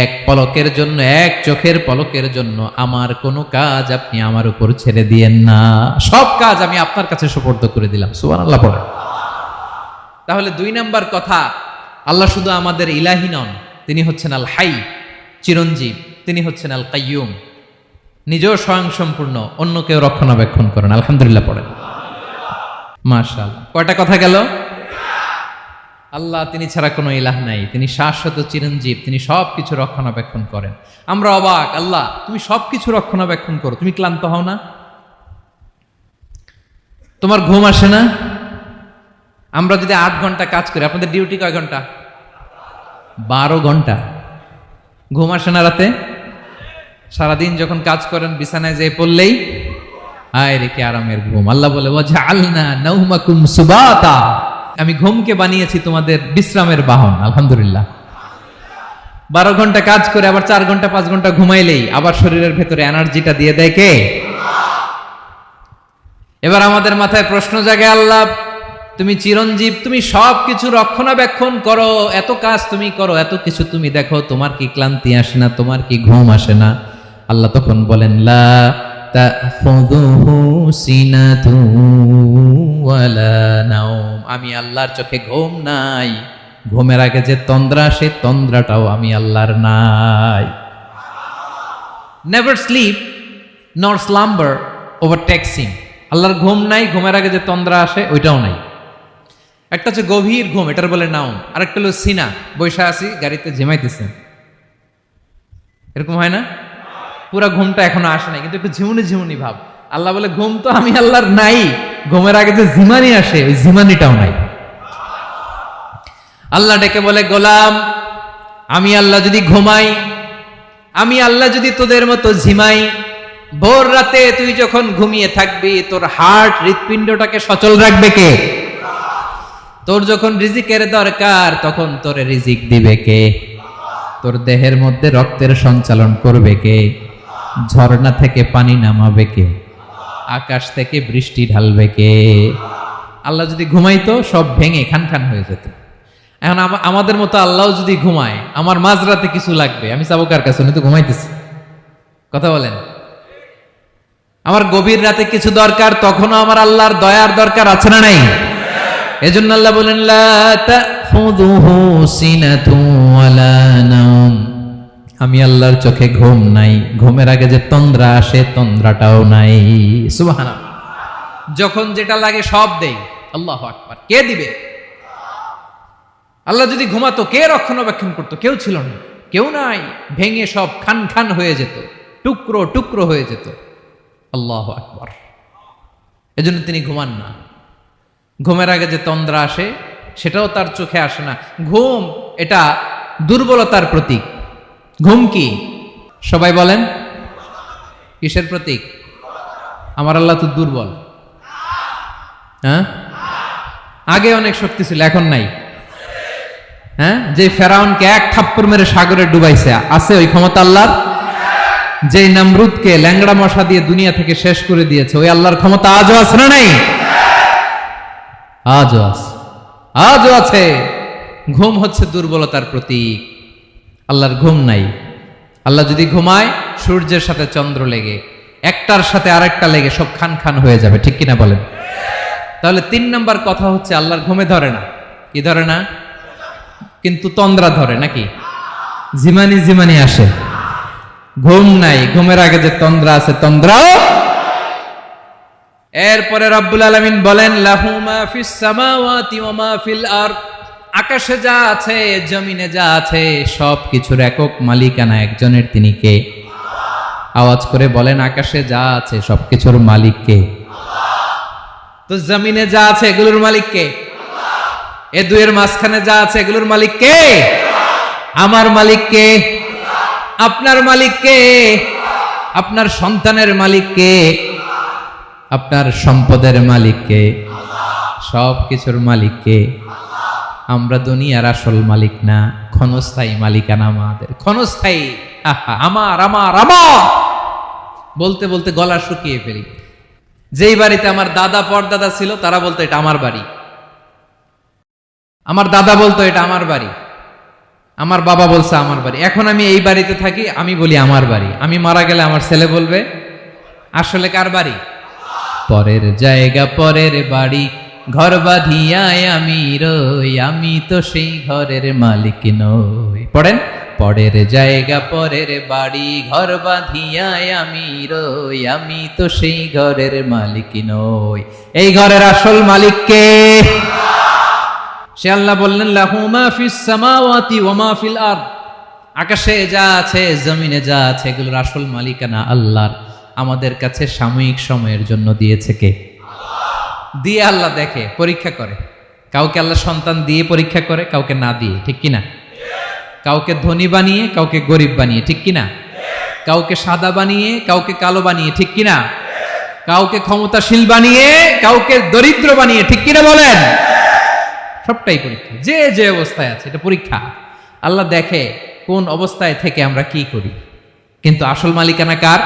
এক পলকের জন্য, এক চোখের পলকের জন্য আমার কোনো কাজ আপনি আমার উপর ছেড়ে দিয়েন না, সব কাজ আমি আপনার কাছে সুপর্দ করে দিলাম। সুবহানাল্লাহ পড়ে। তাহলে 2 নাম্বার কথা, আল্লাহ শুধু আমাদের ইলাহি নন, তিনি হচ্ছেন আল হাই, চিরঞ্জীব, তিনি হচ্ছেন আল কাইয়ুম, নিজেও স্বয়ং সম্পূর্ণ, অন্যকেও রক্ষণাবেক্ষণ করেন। আলহামদুলিল্লাহ পড়েন। মাশাআল্লাহ। কয়টা কথা গেল? আল্লাহ তিনি ছাড়া কোনো ইলাহ নাই, তিনি শাশ্বত চিরঞ্জীব, তিনি সব কিছু রক্ষণাবেক্ষণ করেন। আমরা অবাক, আল্লাহ তুমি সব কিছু রক্ষণাবেক্ষণ করো, তুমি ক্লান্ত হও না? তোমার ঘুম আসে না? আমরা যদি 8 ঘন্টা কাজ করি, আপনাদের ডিউটি কয় ঘন্টা? 12 ঘন্টা। ঘুম আসে না রাতে? সারাদিন যখন কাজ করেন বিছানায় যেয়ে পড়লেই হায় রে কি আরামের ঘুম। আল্লাহ বলে ওয়াজআলনা নাওমাকুম সুবাতা, আমি ঘুমকে বানিয়েছি তোমাদের বিশ্রামের বাহন। আলহামদুলিল্লাহ। 12 ঘন্টা কাজ করে আবার 4 ঘন্টা 5 ঘন্টা ঘুমাইলেই আবার শরীরের ভেতরে এনার্জিটা দিয়ে দেয় কে? এবার আমাদের মাথায় প্রশ্ন জাগে, আল্লাহ তুমি চিরঞ্জীব, তুমি সব কিছু রক্ষণাবেক্ষণ করো, এত কাজ তুমি করো, এত কিছু তুমি দেখো, তোমার কি ক্লান্তি আসে না? তোমার কি ঘুম আসে না? আল্লাহ তখন বলেন লা তাখুযুহু সিনাতু ওয়ালা নাওম, আমি আল্লাহর চোখে ঘুম নাই, ঘুমের আগে যে তন্দ্রা, সে তন্দ্রাটাও আমি আল্লাহর নাই। নেভার স্লিপ নর স্লাম্বার ওভারটেকস হিম। আল্লাহর ঘুম নাই, ঘুমের আগে যে তন্দ্রা আসে ওইটাও নাই। একটা হচ্ছে গভীর ঘুম, এটার বলে নাওম, আর একটা হলো সিনা, বৈশা আছি গাড়িতে ঝিমাইতেছেন, এরকম হয় না? পুরা ঘুমটা এখনো আসে নাই, কিন্তু একটু ঝিমুনি ঝিমুনি ভাব। আল্লাহ বলে ঘুম তো আমি আল্লাহর নাই, ঘুমের আগে যে ঝিমানি আসে ওই ঝিমানিটাও নাই। আল্লাহ ডেকে বলে গোলাম, আমি আল্লাহ যদি ঘুমাই, আমি আল্লাহ যদি তোদের মতো ঝিমাই, ভোর রাতে তুই যখন ঘুমিয়ে থাকবি, তোর হার্ট, হৃৎপিণ্ডটাকে সচল রাখবে কে? তোর যখন রিজিকের দরকার তখন তোরে রিজিক দিবে কে? তোর দেহের মধ্যে রক্তের সঞ্চালন করবে কে? ঝর্ণা থেকে পানি নামাবে কে? আকাশ থেকে বৃষ্টি ঢালবে কে? আল্লাহ যদি ঘুমাইতো সব ভেঙে খান খান হয়ে যেত। এখন আমাদের মতো আল্লাহ যদি ঘুমায়, আমার মাঝরাতে কিছু লাগবে, আমি যাবো কার কাছে? উনি তো ঘুমাইতেছে। কথা বলেন। আমার গভীর রাতে কিছু দরকার, তখনও আমার আল্লাহর দয়ার দরকার আছে না নাই? এজন্য আল্লাহ বলেন লা তাখুযুহু সিনাতু ওয়ালা নাওম, আমি আল্লাহর চোখে ঘুম নাই, ঘুমের আগে যে তন্দ্রা আসে তন্দ্রাটাও নাই। সুবহানাল্লাহ। যখন যেটা লাগে সব দেই। আল্লাহু আকবার। কে দিবে? আল্লাহ যদি ঘুমাতো, কে রক্ষণাবেক্ষণ করতো? কেউ ছিল না, কেউ নাই, ভেঙে সব খান খান হয়ে যেত, টুকরো টুকরো হয়ে যেত। আল্লাহু আকবার। এজন্য তিনি ঘুমান না। ঘুমের আগে যে তন্দ্রা আসে সেটাও তার চোখে আসে না। ঘুম এটা দুর্বলতার প্রতীক। ঘুম কি? সবাই বলেন, কিসের প্রতীক? আমার আল্লাহ তো দুর্বল। হ্যাঁ, আগে অনেক শক্তি ছিল, এখন নাই। হ্যাঁ, যে ফেরাউনকে এক থাপ্পড় মেরে সাগরে ডুবাইছে, আছে ওই ক্ষমতা আল্লাহর? যে নমরুদকে ল্যাংড়া মশা দিয়ে দুনিয়া থেকে শেষ করে দিয়েছে, ওই আল্লাহর ক্ষমতা আজও আছে না নাই? আজও আছে, আজও আছে। ঘুম হচ্ছে দুর্বলতার প্রতীক। আল্লাহর ঘুম নাই। আল্লাহ যদি ঘুমায়, সূর্যের সাথে চন্দ্র লেগে, একটার সাথে আরেকটা লেগে সব খান খান হয়ে যাবে, ঠিক কিনা বলেন? তাহলে 3 নাম্বার কথা হচ্ছে আল্লাহর ঘুমে ধরে না। কি ধরে না? কিন্তু তন্দ্রা ধরে নাকি? জিমানি জিমানি আসে, ঘুম নাই। ঘুমের আগে যে তন্দ্রা আছে, তন্দ্রাও। এরপরে রব্বুল আলামিন বলেন, লাহু মা ফিস সামাওয়াতি ওয়া মা ফিল আরদ, আকাশে যা আছে, জমিনে যা আছে, সব কিছুর একক মালিকানা একজনের। তিনি কে? আওয়াজ করে বলেন, আকাশে যা আছে সবকিছুর মালিক কে? তো জমিনে যা আছে এগুলোর মালিক কে? এ দুয়ের মাঝখানে যা আছে এগুলোর মালিক কে? আমার মালিক কে? আপনার মালিক কে? আপনার সন্তানের মালিক কে? আপনার সম্পদের মালিক কে? সব কিছুর মালিক কে? আমরা দুনিয়ার আসল মালিক না, ক্ষণস্থায়ী মালিকানা আমাদের। ক্ষণস্থায়ী। আমার আমার আমার বলতে বলতে গলা শুকিয়ে ফেলি। যেই বাড়িতে আমার দাদা পরদাদা ছিল, তারা বলতো এটা আমার বাড়ি। আমার দাদা বলতো এটা আমার বাড়ি, আমার বাবা বলছে আমার বাড়ি। এখন আমি এই বাড়িতে থাকি, আমি বলি আমার বাড়ি। আমি মারা গেলে আমার ছেলে বলবে আসলে কার বাড়ি? পরের জায়গা পরের বাড়ি, ঘর বাঁধিয়ায় আমি রই, আমি তো সেই ঘরের মালিক নই। পড়েন, পরের জায়গা পরের বাড়ি, ঘর বাঁধিয়ায় আমি রই, আমি তো সেই ঘরের মালিক নই। এই ঘরের আসল মালিক কে? সে আল্লাহ বললেন, লাহু মা ফিস সামাওয়াতি ওয়া মা ফিল আরদ, আকাশে যা আছে, জমিনে যা আছে, এগুলোর আসল মালিকানা আল্লাহর। আমাদের কাছে সাময়িক সময়ের জন্য দিয়েছে কে? দিয়ে আল্লাহ দেখে, পরীক্ষা করে। কাউকে আল্লাহ সন্তান দিয়ে পরীক্ষা করে, কাউকে না দিয়ে, ঠিক কিনা? কাউকে ধনী বানিয়ে, কাউকে গরিব বানিয়ে, ঠিক কিনা? কাউকে সাদা বানিয়ে, কাউকে কালো বানিয়ে, ঠিক কিনা? কাউকে ক্ষমতাশীল বানিয়ে, কাউকে দরিদ্র বানিয়ে, ঠিক কিনা বলেন? সবটাই পরীক্ষা। যে যে অবস্থায় আছে, এটা পরীক্ষা। আল্লাহ দেখে কোন অবস্থায় থেকে আমরা কি করি। কিন্তু আসল মালিকানা কার?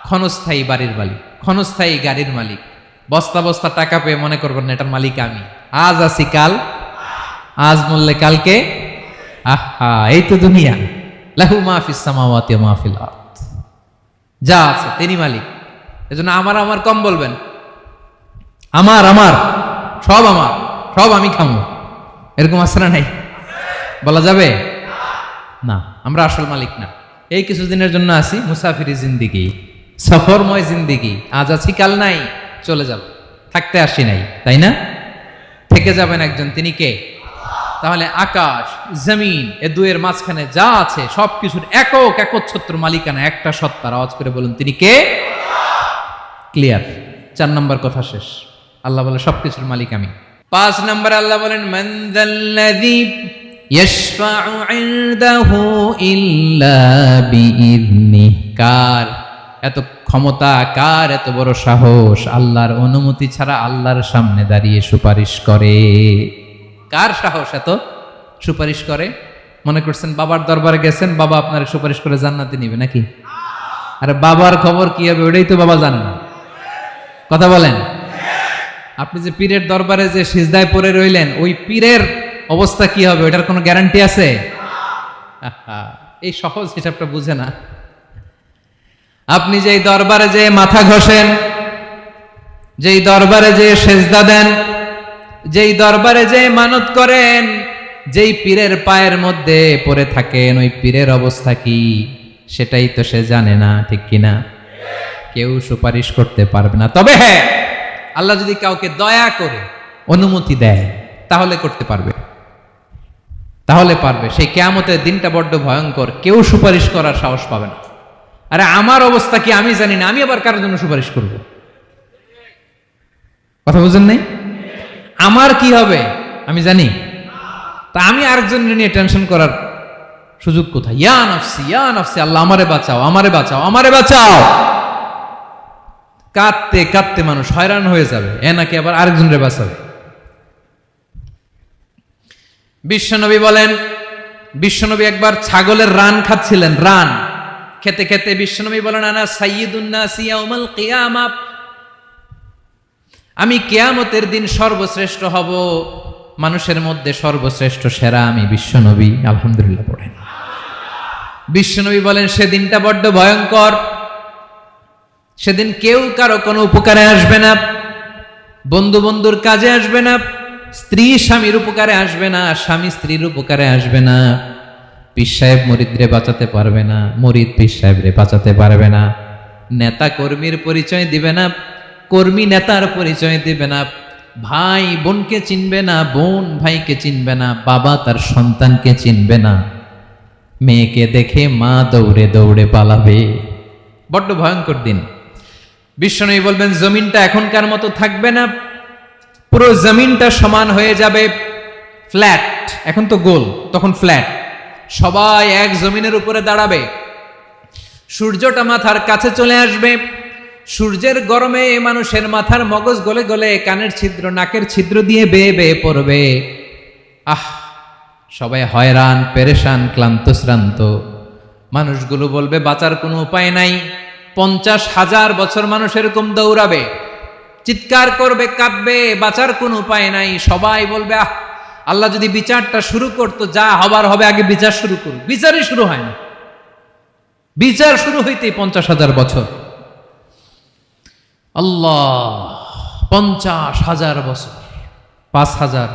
ক্ষণস্থায়ী বাড়ির মালিক, ক্ষণস্থায়ী গাড়ির মালিক। বস্তা বস্তা টাকা পেয়ে মনে করবেন না এটার মালিক আমি। আজ আছি কাল, আজ মরলে কালকে। আহা, এই তো দুনিয়া। লাহু মা ফিস সামাওয়াতি ওয়া মা ফিল আরদ, যা আছে তিনি মালিক। এজন্য আমার আমার কম বলবেন। আমার আমার সব আমার, সব আমি খামো, এরকম আছে না নাই? বলা যাবে না। আমরা আসল মালিক না। এই কিছুদিনের জন্য আছি, মুসাফিরি জিন্দিগি, সফরময় জিন্দিগি। আজ আছি কাল নাই, চলে যাব। থাকতে আসি নাই, তাই না? থেকে যাবেন একজন, তিনি কে? তাহলে আকাশ জমিন এ দুয়ের মাঝখানে যা আছে সবকিছুর একক একচ্ছত্র মালিকানা একটা সত্তার। আওয়াজ করে বলুন, তিনি কে? ক্লিয়ার। 4 নম্বর কথা শেষ। আল্লাহ বলে সবকিছুর মালিক আমি। 5 নম্বরে আল্লাহ বলেন, মান যাল্লাযী ইয়াশফাউ ইনদাহু ইল্লা বিইذনিহি, কার এত ক্ষমতা, কার এত বড় সাহস, আল্লাহর অনুমতি ছাড়া আল্লাহর সামনে দাঁড়িয়ে সুপারিশ করে? কার সাহস এত সুপারিশ করে? মনে করছেন বাবার দরবারে গেছেন, বাবা আপনার সুপারিশ করে জান্নাতে নিবে নাকি? আরে বাবার খবর কি হবে ওইটাই তো বাবা জানে না। কথা বলেন। আপনি যে পীরের দরবারে যে সিজদায় পড়ে রইলেন, ওই পীরের অবস্থা কি হবে ওইটার কোনো গ্যারান্টি আছে? এই সহজ হিসাবটা বুঝে না। আপনি যেই দরবারে যে মাথা ঘষেন, যেই দরবারে যে সেজদা দেন, যেই দরবারে যে মানত করেন, যেই পীরের পায়ের মধ্যে পড়ে থাকেন, ওই পীরের অবস্থা কি সেটাই তো সে জানে না, ঠিক কিনা? কেউ সুপারিশ করতে পারবে না। তবে হ্যাঁ, আল্লাহ যদি কাউকে দয়া করে অনুমতি দেয় তাহলে করতে পারবে, তাহলে পারবে। সেই কিয়ামতের দিনটা বড্ড ভয়ঙ্কর, কেউ সুপারিশ করার সাহস পাবে না। আরে আমার অবস্থা কি আমি জানি না, আমি আবার কারোর জন্য সুপারিশ করব? কথা বুঝেন নাই? আমার কি হবে আমি জানি, তা আমি আরেকজনের নিয়ে টেনশন করার সুযোগ কোথায়? ইয়া নফসি, ইয়া নফসি, আল্লাহ আমারে বাঁচাও, আমারে বাঁচাও, আমারে বাঁচাও। কাঁদতে কাঁদতে মানুষ হয়রান হয়ে যাবে, এ নাকি আবার আরেকজনের বাঁচাবে। বিশ্বনবী বলেন, বিশ্বনবী একবার ছাগলের রান খাচ্ছিলেন, রান খেতে খেতে বিশ্বনবী বলেন, আনা সাইয়্যিদুন নাসি ইয়াউমাল কিয়ামা, আমি কিয়ামতের দিন সর্বশ্রেষ্ঠ হব, মানুষের মধ্যে সর্বশ্রেষ্ঠ সেরা আমি বিশ্বনবী। আলহামদুলিল্লাহ পড়েন। বিশ্বনবী বলেন, সেদিনটা বড্ড ভয়ঙ্কর, সেদিন কেউ কারো কোনো উপকারে আসবে না, বন্ধু বন্ধুর কাজে আসবে না, স্ত্রী স্বামীর উপকারে আসবে না, স্বামী স্ত্রীর উপকারে আসবে না, পীর সাহেব মুরিদরে বাঁচাতে পারবে না, মুরিদ পীর সাহেবরে বাঁচাতে পারবে না, নেতা কর্মীর পরিচয় দিবে না, কর্মী নেতার পরিচয় দিবে না, ভাই বোনকে চিনবে না, বোন ভাইকে চিনবে না, বাবা তার সন্তানকে চিনবে না, মেয়েকে দেখে মা দৌড়ে দৌড়ে পালাবে। বড্ড ভয়ঙ্কর দিন। বিশ্বনবী বলবেন, জমিনটা এখনকার মতো থাকবে না, পুরো জমিনটা সমান হয়ে যাবে, ফ্ল্যাট, এখন তো গোল, তখন ফ্ল্যাট, সবাই এক জমিনের উপরে দাঁড়াবে, সূর্যটা মাথার কাছে চলে আসবে, সূর্যের গরমে মানুষের মাথার মগজ গলে গলে কানের ছিদ্র নাকের ছিদ্র দিয়ে বেয়ে বেয়ে পড়বে। আহ, সবাই হয়রান, পেরেশান, ক্লান্ত শ্রান্ত। মানুষগুলো বলবে বাঁচার কোনো উপায় নাই। 50,000 বছর মানুষ এরকম দৌড়াবে, চিৎকার করবে, কাঁদবে, বাঁচার কোনো উপায় নাই। সবাই বলবে, আহ, আল্লাহ যদি বিচারটা শুরু করতো, যা হবার হবে, আগে বিচার শুরু করুক। বিচারই শুরু হয় না, বিচার শুরু হইতেই 50,000 বছর। আল্লাহ, 50,000 বছর, 5,000,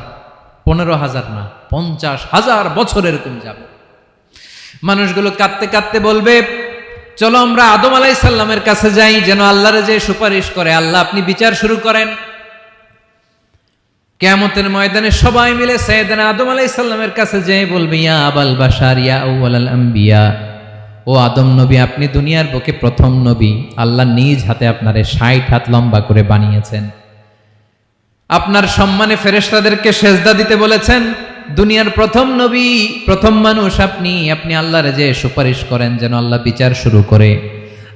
15,000 না, 50,000 বছর এরকম যাবে। মানুষগুলো কাঁদতে কাঁদতে বলবে, চলো আমরা আদম আলাইহিস সালামের কাছে যাই, যেন আল্লাহরে যে সুপারিশ করে, আল্লাহ আপনি বিচার শুরু করেন। কিয়ামতের ময়দানে সবাই মিলে সাইয়েদনা আদম আলাইহিস সালামের কাছে যেয়ে বলবে, ইয়া আবাল বাশার ইয়া আউয়ালাল আম্বিয়া, ও আদম নবী, আপনি দুনিয়ার বুকে প্রথম নবী, আল্লাহ নিজ হাতে আপনারে 60 হাত লম্বা করে বানিয়েছেন, আপনার সম্মানে ফেরেশতাদেরকে সেজদা দিতে বলেছেন, দুনিয়ার প্রথম নবী, প্রথম মানুষ আপনি, আপনি আল্লাহরে যে সুপারিশ করেন যেন আল্লাহ বিচার শুরু করে।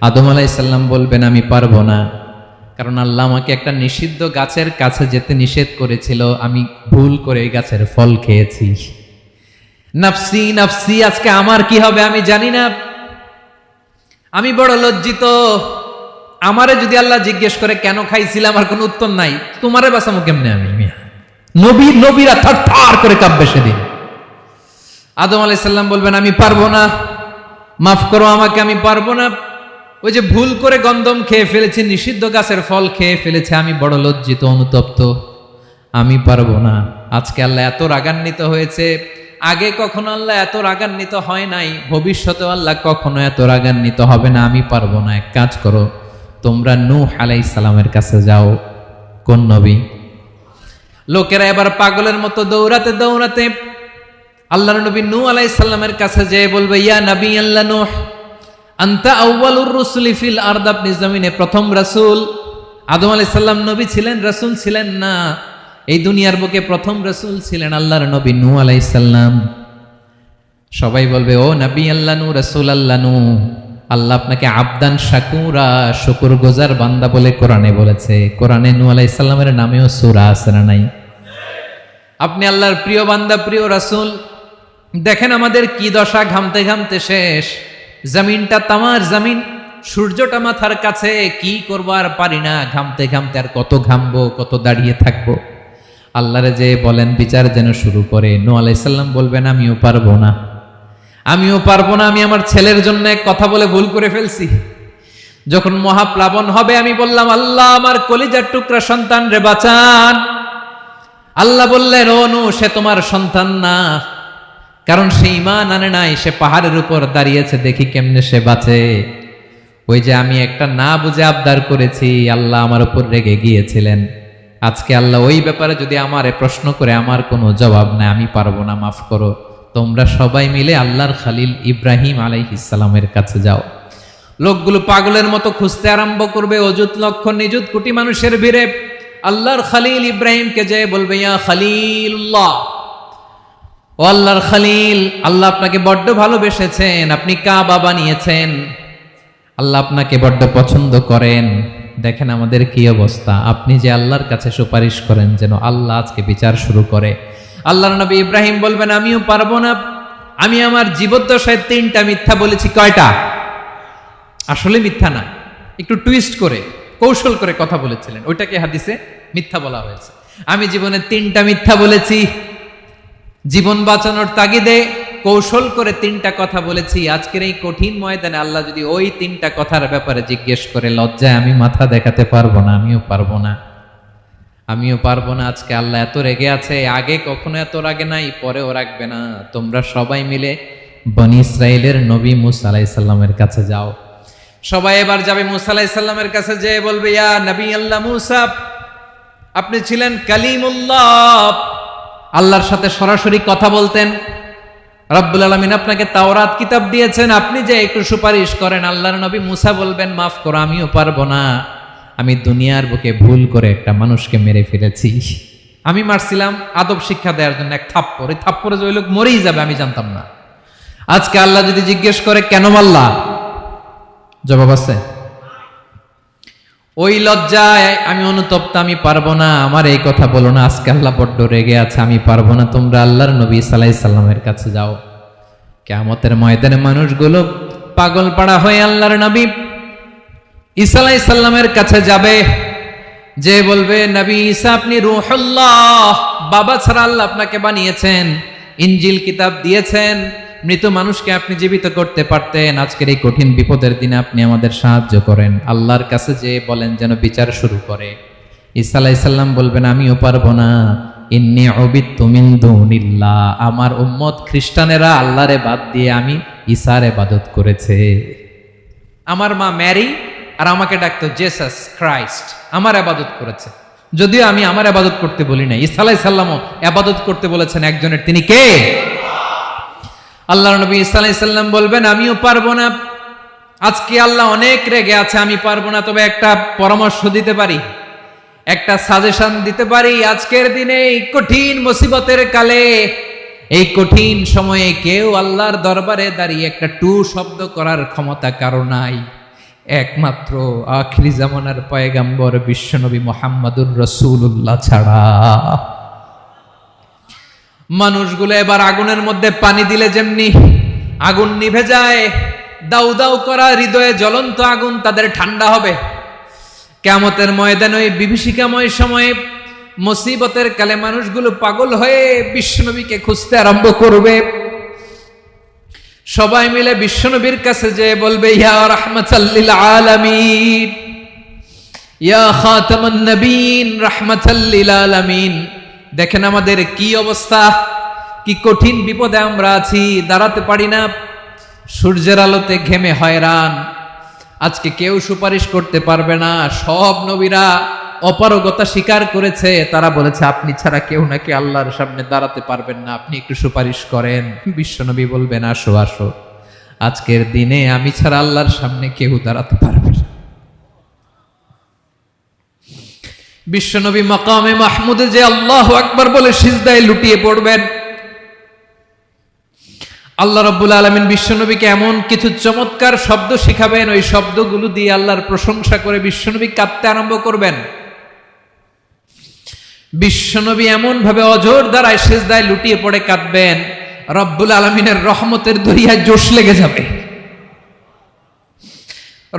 আদম আলাইহিস সালাম বলবেন, আমি পারবো না, কারণ আল্লাহ আমাকে একটা নিষিদ্ধ গাছের কাছে যেতে নিষেধ করেছিল, আমি ভুল করে এই গাছের ফল খেয়েছি। নাফসি নাফসি, আজকে আমার কি হবে আমি জানি না, আমি বড় লজ্জিত। আমারে যদি আল্লাহ জিজ্ঞেস করে কেন খাইছিলাম, আমার কোনো উত্তর নাই, তোমারে বাঁচামো কেমনে আমি? নবীরা থার করে কাঁপবে সেদিন। আদম আলাইহিস সালাম বলবেন, আমি পারবো না, মাফ করো আমাকে, আমি পারবো না, ওই যে ভুল করে গন্ধম খেয়ে ফেলেছি, নিষিদ্ধ গাছের ফল খেয়ে ফেলেছে, আমি বড় লজ্জিত, অনুতপ্ত, আমি পারবো না। আজকে আল্লাহ এত রাগান্বিত হয়েছে, আগে কখনো আল্লাহ এত রাগান্বিত হয় নাই, ভবিষ্যতে আল্লাহ কখনো এত রাগান্বিত হবে না, আমি পারবো না। এক কাজ করো, তোমরা নূহ আলাইহিস সালামের কাছে যাও। কোন নবী? লোকেরা এবার পাগলের মতো দৌড়াতে দৌড়াতে আল্লাহর নবী নূহ আলাইহিস সালামের কাছে যেয়ে বলবে, ইয়া নবী আল্লাহ নূহ, আনতা আউয়ালুর রুসুলি ফিল আরদ, আপনি জমিনে প্রথম রাসূল। আদম আলাইহিস সালাম নবী ছিলেন, রাসূল ছিলেন না, এই দুনিয়ার বুকে প্রথম রাসূল ছিলেন আল্লাহর নবী নূহ আলাইহিস সালাম। সবাই বলবে, ও নবী আল্লাহ নূহ, রাসূল আল্লাহ নূহ, আল্লাহ আপনাকে আবদান শাকুরা, শুকরগুজার বান্দা বলে কোরআনে বলেছে। কোরআনে নূহ আলাইহিস সালামের নামেও সূরা আছে না নাই? আপনি আল্লাহর প্রিয় বান্দা, প্রিয় রাসূল। দেখেন আমাদের কি দশা, ঘামতে ঘামতে শেষ, জমিনটা তামার জমিন, সূর্যটা মাথার কাছে, কি করবো আর পারি না, ঘামতে ঘামতে আর কত ঘামবো, কত দাঁড়িয়ে থাকবো। আল্লাহরে যে বলেন বিচার যেন শুরু করে। নূহ আলাইহিস সালাম বলবেন, আমিও পারবো না, আমিও পারবো না, আমি আমার ছেলের জন্য এক কথা বলে ভুল করে ফেলছি। যখন মহাপ্লাবন হবে আমি বললাম, আল্লাহ আমার কলিজার টুকরা সন্তান রে বাঁচান। আল্লাহ বললেন, ও নূহ, সে তোমার সন্তান না, কারণ সে ঈমান আনে নাই, সে পাহাড়ের উপর দাঁড়িয়েছে, দেখি কেমনে সে বাঁচে। ওই যে আমি একটা না বুঝে আবদার করেছি, আল্লাহ আমার উপর রেগে গিয়েছিলেন। আজকে আল্লাহ ওই ব্যাপারে যদি আমারে প্রশ্ন করে, আমার কোনো জবাব নাই, আমি পারবো না, মাফ করো। তোমরা সবাই মিলে আল্লাহর খালিল ইব্রাহিম আলাইহিস সালামের কাছে যাও। লোকগুলো পাগলের মতো খুঁজতে আরম্ভ করবে, অযুত লক্ষ নিযুত কোটি মানুষের ভিড়ে আল্লাহর খালিল ইব্রাহিমকে যেয়ে বলবে, ইয়া খালিলুল্লাহ, ও আল্লাহর খালিল, আল্লাহ আপনাকে বড্ড ভালোবেসেছেন, আপনি কাবা বানিয়েছেন, আল্লাহ আপনাকে বড্ড পছন্দ করেন। দেখেন আমাদের কি অবস্থা, আপনি যে আল্লাহর কাছে সুপারিশ করেন যেন আল্লাহ আজকে বিচার শুরু করে, আল্লাহর নবী ইব্রাহিম বলবেন আমিও পারবো না, আমি আমার জীবদ্দশায় 3টা মিথ্যা বলেছি। কয়টা? আসলে মিথ্যা না, একটু টুইস্ট করে কৌশল করে কথা বলেছিলেন, ওইটাকে হাদিসে মিথ্যা বলা হয়েছে। আমি জীবনে 3টা মিথ্যা বলেছি, জীবন বাঁচানোর তাগিদে কৌশল করে 3টা কথা বলেছি। আজকের এই কঠিন ময়দানে আল্লাহ যদি ওই 3টা কথার ব্যাপারে জিজ্ঞেস করে, লজ্জায় আমি মাথা দেখাতে পারবো না, আমিও পারবো না, আমিও পারবো না। আজকে আল্লাহ এত রেগে আছে, আগে কখনো এত রাগে নাই, পরেও রাখবে না। তোমরা সবাই মিলে বনি ইসরাইলের নবী মুসা আলাইহিস সালামের কাছে যাও। সবাই এবার যাবে মুসা আলাইহিস সালামের কাছে, যেয়ে বলবে ইয়া নবী আল্লাহ মুসা, আপনি ছিলেন কালিমুল্লাহ, আল্লাহর সাথে সরাসরি কথা বলতেন। রব্বুল আলামিন আপনাকে তাওরাত কিতাব দিয়েছেন, আপনি যে একটু সুপারিশ করেন। আল্লাহর নবী মুসা বলবেন মাফ করো, আমিও পারবো না, আমি দুনিয়ার বুকে ভুল করে একটা মানুষকে মেরে ফেলেছি। আমি মারছিলাম আদব শিক্ষা দেওয়ার জন্য এক থাপ্পড়, এই থাপ্পড়ে যে ওই লোক মরেই যাবে আমি জানতাম না। আজকে আল্লাহ যদি জিজ্ঞেস করে কেন মারলা, জবাব আছে? ওই লজ্জায় আমি অনুতপ্ত, আমি পারবো না, আমার এই কথা বলো না। আজকে আল্লাহ বড্ড রেগে আছে, আমি পারবো না। তোমরা আল্লাহর নবী ঈসা আলাইহিস সালামের কাছে যাও। কিয়ামতের ময়দানে মানুষগুলো পাগল পাড়া হয়ে আল্লাহর নবী ঈসা আলাইহিস সালামের কাছে যাবে, যে বলবে নবী ঈসা আপনি রূহুল্লাহ, বাবা ছাড়া আল্লাহ আপনাকে বানিয়েছেন, ইনজিল কিতাব দিয়েছেন, মৃত মানুষকে আপনি জীবিত করতে পারতেন। আজকের এই কঠিন বিপদের দিনে আপনি আমাদের সাহায্য করেন। আল্লাহর কাছে যে বলেন যেন বিচার শুরু করে। ঈসা আলাইহিস সালাম বলবেন আমিও পারবো না, ইন্নী উবিদতু মিন দুনিল্লাহ, আমার উম্মত খ্রিস্টানেরা আল্লাহরে বাদ দিয়ে আমি ঈসার ইবাদত করেছে। আমার মা ম্যারি আর আমাকে ডাকতো জেসাস ক্রাইস্ট, আমার ইবাদত করেছে। যদিও আমি আমার ইবাদত করতে বলি না, ঈসা আলাইহিস সালামও ইবাদত করতে বলেছেন একজনের, তিনি কে? আল্লাহর নবী ঈসা আলাইহিস সালাম বলবেন আমিও পারবো না, আজকে আল্লাহ অনেক রেগে আছে, আমি পারবো না। তবে একটা পরামর্শ দিতে পারি, একটা সাজেশন দিতে পারি। আজকের দিনে এই কঠিন মুসিবতের কালে, এই কঠিন সময়ে কেউ আল্লাহর দরবারে দাঁড়িয়ে একটা টু শব্দ করার ক্ষমতা কারো নাই, একমাত্র আখিরি জামানার পয়গাম্বর বিশ্বনবী মুহাম্মদুর রাসূলুল্লাহ ছাড়া। মানুষগুলো এবার আগুনের মধ্যে পানি দিলে যেমনি আগুন নিভে যায়, দাউ দাউ করা হৃদয়ে জ্বলন্ত আগুন তাদের ঠান্ডা হবে। কিয়ামতের ময়দানে ওই বিভীষিকাময় সময়ে মুসিবতের কালে মানুষগুলো পাগল হয়ে বিশ্বনবীকে খুঁজতে আরম্ভ করবে। সবাই মিলে বিশ্বনবীর কাছে যেয়ে বলবে ইয়া রাহমাতাল লিল আলামিন, ইয়া খাতামান নবীন, রাহমাতাল লিল আলামিন। দেখেন আমাদের কি অবস্থা, কি কঠিন বিপদে আমরা আছি, দাঁড়াতে পারি না, সূর্যের আলোতে ঘেমে হয়রান। আজকে কেউ সুপারিশ করতে পারবে না। সব নবীরা অপারগতা স্বীকার করেছে, তারা বলেছে আপনি ছাড়া কেউ নাকি আল্লাহর সামনে দাঁড়াতে পারবেন না, আপনি একটু সুপারিশ করেন। বিশ্বনবী বলবেন আসো আসো, আজকের দিনে আমি ছাড়া আল্লাহর সামনে কেউ দাঁড়াতে পারবে না। বিশ্বনবী মাকামে মাহমুদে যে আল্লাহু আকবার বলে সিজদায় লুটিয়ে পড়বেন। আল্লাহ রাব্বুল আলামিন বিশ্বনবীকে এমন কিছু চমৎকার শব্দ শিখাবেন, ওই শব্দগুলো দিয়ে আল্লাহর প্রশংসা করে বিশ্বনবী কাঁদতে আরম্ভ করবেন। বিশ্বনবী এমন ভাবে অজর দ্বারায় সিজদায় লুটিয়ে পড়ে কাঁদবেন, রব্বুল আলামিনের রহমতের দরিয়ায় জোশ লেগে যাবে।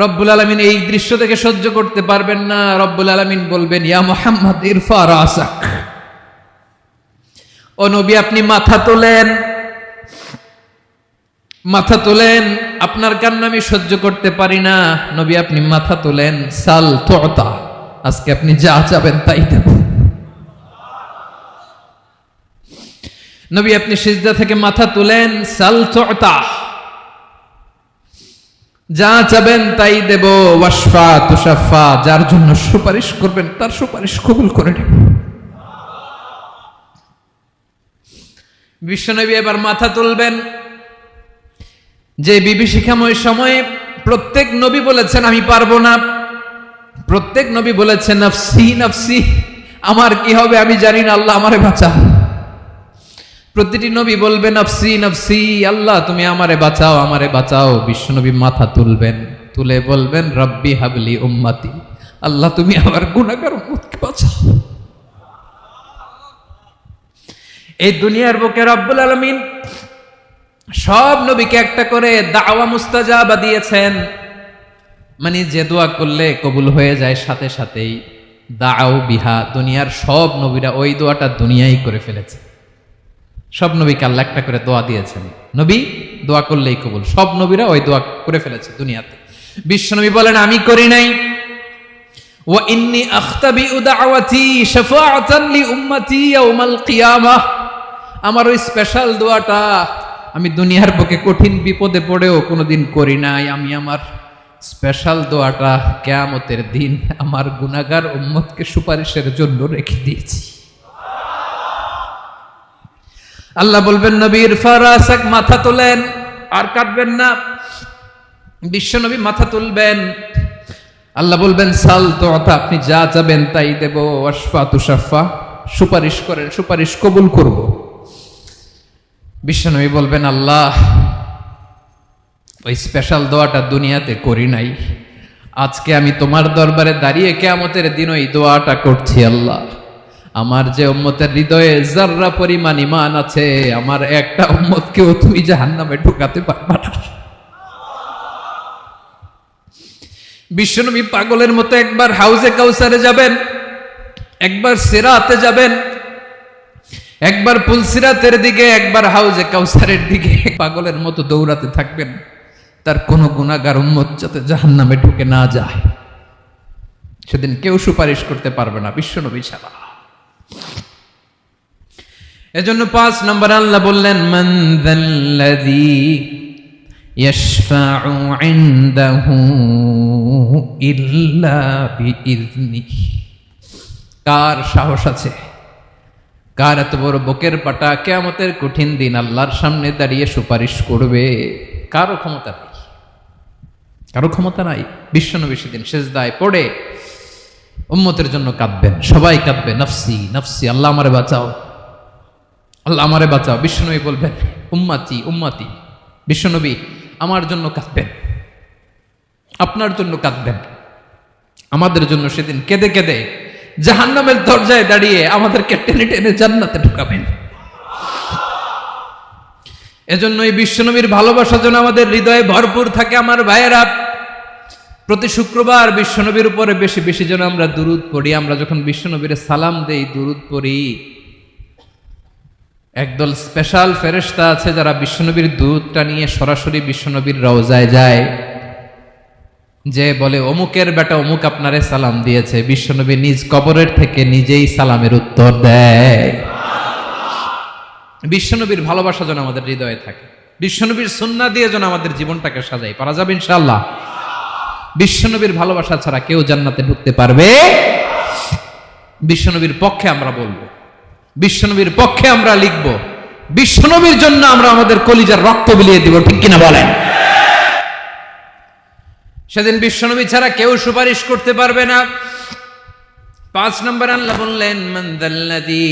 রব্বুল আলামিন এই দৃশ্য থেকে সহ্য করতে পারবেন না। রব্বুল আলামিন বলবেন ইয়া মুহাম্মদ ইরফা রাসাক, ও নবী আপনি মাথা তোলেন, মাথা তোলেন, আপনার কান্না আমি সহ্য করতে পারি না। নবী আপনি মাথা তোলেন, সাল তুতা, আজকে আপনি যা চাবেন তাই দেব। নবী আপনি সিজদা থেকে মাথা তুলেন, সাল তুতা, যা চাবেন তাই দেব। ওয়াশফা তুশাফা, যার জন্য সুপারিশ করবেন তার সুপারিশ কবুল করে নেব। বিশ্বনবী এবার মাথা তুলবেন। যে বিভীষিকাময় সময়ে প্রত্যেক নবী বলেছেন আমি পারবো না, প্রত্যেক নবী বলেছেন নফসি নফসি, আমার কি হবে আমি জানি না, আল্লাহ আমারে বাঁচাও। প্রতিটি নবী বলবে নফসি নফসি, আল্লাহ তুমি আমারে বাঁচাও, আমারে বাঁচাও। বিশ্বনবী মাথা তুলবেন, তুলে বলবেন রব্বি হাবলি উম্মতি, আল্লাহ তুমি আমার গুনাহগার উম্মতকে বাঁচাও। এই দুনিয়ার বুকে রব্বুল আলামিন সব নবীকে একটা করে দাওয়া মুস্তাজাবা দিয়েছেন, মানে যে দোয়া করলে কবুল হয়ে যায় সাথে সাথেই। দাও বিহা, দুনিয়ার সব নবীরা ওই দোয়াটা দুনিয়ায় করে ফেলেছে। সব নবীকে আল্লাহ একটা করে দোয়া দিয়েছেন, নবী দোয়া করলেই কবুল। সব নবীরা ওই দোয়া করে ফেলেছে দুনিয়াতে। বিশ্বনবী বলেন আমি করি নাই। ওয়া ইন্নী আখতাবিউ দাওয়াতি শাফাআতান লি উম্মতি ইয়াউমাল কিয়ামাহ, আমার ওই স্পেশাল দোয়াটা আমি দুনিয়ার বুকে কঠিন বিপদে পড়েও কোনোদিন করি নাই। আমি আমার স্পেশাল দোয়াটা কিয়ামতের দিন আমার গুনাহগার উম্মতকে সুপারিশের জন্য রেখে দিয়েছি। আল্লাহ বলবেন নবীর ফারাসাক, মাথা তোলেন, আর কাটবেন না। বিশ্বনবী মাথা তুলবেন, আল্লাহ বলবেন সাল তোতা, আপনি যা চাবেন তাই দেব। ওয়াশফা তুশাফা, সুপারিশ করেন, সুপারিশ কবুল করব। বিশ্বনবী বলবেন আল্লাহ ওই স্পেশাল দোয়াটা দুনিয়াতে করি নাই, আজকে আমি তোমার দরবারে দাঁড়িয়ে কিয়ামতের দিন ওই দোয়াটা করছি। আল্লাহ আমার যে উম্মতের হৃদয়ে যাররা পরিমাণ ঈমান আছে, আমার একটা উম্মতকেও তুমি জাহান্নামে ঢুকাতে পারবা না। বিশ্বনবী পাগলের মতো একবার হাউজে কাউসারে যাবেন, একবার সিরাতে যাবেন, একবার পুলসিরাতের দিকে, একবার হাউজে কাউসারের দিকে, পাগলের মতো দৌড়াতে থাকবেন, তার কোনো গুনাহগার উম্মত যাতে জাহান্নামে ঢুকে না যায়। সেদিন কেউ সুপারিশ করতে পারবে না বিশ্বনবী ছাড়া। এজন্য 5 নম্বর আল্লাহ বললেন মান যাল্লাযী ইয়াশফাউ ইনদাহু ইল্লা বিইযনিহি, কার সাহস আছে, কার এত বড় বুকের পাটা কিয়ামতের কঠিন দিন আল্লাহর সামনে দাঁড়িয়ে সুপারিশ করবে? কারো ক্ষমতা নাই, কারো ক্ষমতা নাই। বিশ্বনবী সেদিন সিজদায় পড়ে উম্মতের জন্য কাঁদবেন, সবাই কাঁদবে, নফসি নফসি, আল্লাহ আমারে বাঁচাও, আল্লাহ আমারে বাঁচাও। বিশ্বনবী বলবেন উম্মতি উম্মতি। বিশ্বনবী আমার জন্য কাঁদবেন, আপনার জন্য কাঁদবেন, আমাদের জন্য সেদিন কেঁদে কেঁদে জাহান্নামের দরজায় দাঁড়িয়ে আমাদেরকে টেনে টেনে জান্নাতে ঢুকাবেন। এজন্য এই বিশ্বনবীর ভালোবাসা যেন আমাদের হৃদয়ে ভরপুর থাকে। আমার ভাইয়েরা, প্রতি শুক্রবার বিশ্বনবীর উপরে বেশি বেশি যেন আমরা দুরূদ পড়ি। আমরা যখন বিশ্বনবীর সালাম দেই, দুরূদ পড়ি, একদল স্পেশাল ফেরেশতা আছে যারা বিশ্বনবীর দুধটা নিয়ে সরাসরি বিশ্বনবীর রওজায় যায়, যে বলে অমুকের বেটা অমুক আপনারে সালাম দিয়েছে। বিশ্বনবী নিজ কবরের থেকে নিজেই সালামের উত্তর দেয়। বিশ্বনবীর ভালোবাসা যেন আমাদের হৃদয়ে থাকে, বিশ্বনবীর সুন্নাহ দিয়ে যেন আমাদের জীবনটাকে সাজাই, পারা যাবে ইনশাআল্লাহ। বিশ্বনবীর ভালোবাসা ছাড়া কেউ জান্নাতে ঢুকতে পারবে? বিশ্বনবীর পক্ষে আমরা বলবো, বিশ্বনবীর পক্ষে আমরা লিখব, বিশ্বনবীর জন্য আমরা আমাদের কলিজার রক্ত বিলিয়ে দিব, ঠিক কিনা বলেন? সেদিন বিশ্বনবী ছাড়া কেউ সুপারিশ করতে পারবে না। 5 নম্বর আল্লাহ বললেন মান যাল্লাযী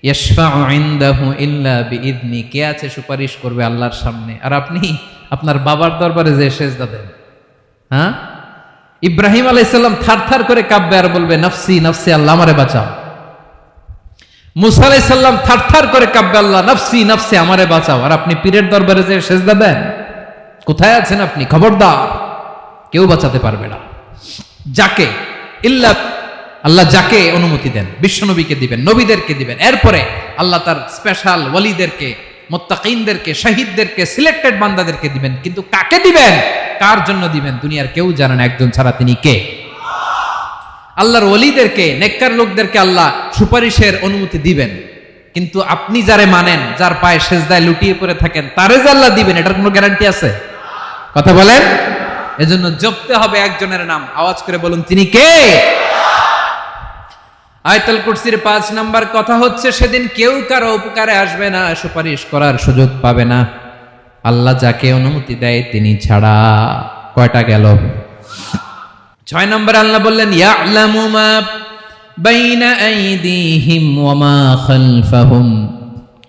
ইয়াশফাউ ইনদাহু ইল্লা বিইযনি, কে আছে সুপারিশ করবে আল্লাহর সামনে? আর আপনি আপনার বাবার দরবারে যে সেজদা দেন, হ্যাঁ, ইব্রাহিম আলাইহিস সালাম থারথার করে কাঁপবে আর বলবে নফসি নফসি, আল্লাহ আমারে বাঁচাও। মুসা আলাইহিস সালাম থারথার করে কাঁপবে, আল্লাহ নফসি নফসি, আমারে বাঁচাও। আর আপনি পীরের দরবারে যে সেজদা দেন, কোথায় আছেন আপনি? খবরদার, কেউ বাঁচাতে পারবে না। যাকে ইল্লা, আল্লাহ যাকে অনুমতি দেন, বিশ্বনবীকে দিবেন, নবীদেরকে দিবেন, এরপরে আল্লাহ তার স্পেশাল ওয়ালিদেরকে, মুত্তাকিনদেরকে, শহীদদেরকে, সিলেক্টেড বান্দাদেরকে দিবেন। কিন্তু কাকে দিবেন, কার জন্য দিবেন, দুনিয়ার কেউ জানে না একজন ছাড়া, তিনি কে? আল্লাহর ওয়ালিদেরকে, নেককার লোকদেরকে আল্লাহ সুপারিশের অনুমতি দিবেন। কিন্তু আপনি যারে মানেন, যার পায়ে সেজদায় লুটিয়ে পড়ে থাকেন, তারে যে আল্লাহ দিবেন, এটার কোনো গ্যারান্টি আছে? কথা বলেন। এজন্য জপতে হবে একজনের নাম, আওয়াজ করে বলুন তিনি কে? আয়াতুল কুরসির 5 নাম্বার কথা হচ্ছে সেদিন কেউ কারো উপকারে আসবে না, সুপারিশ করার সুযোগ পাবে না, আল্লাহ যাকে অনুমতি দেয় তিনি ছাড়া। কয়টা গেল? 6 নম্বর আল্লাহ বললেন ইয়ালামু মা বাইনা আইদিহিম ওয়া মা খালফাহুম,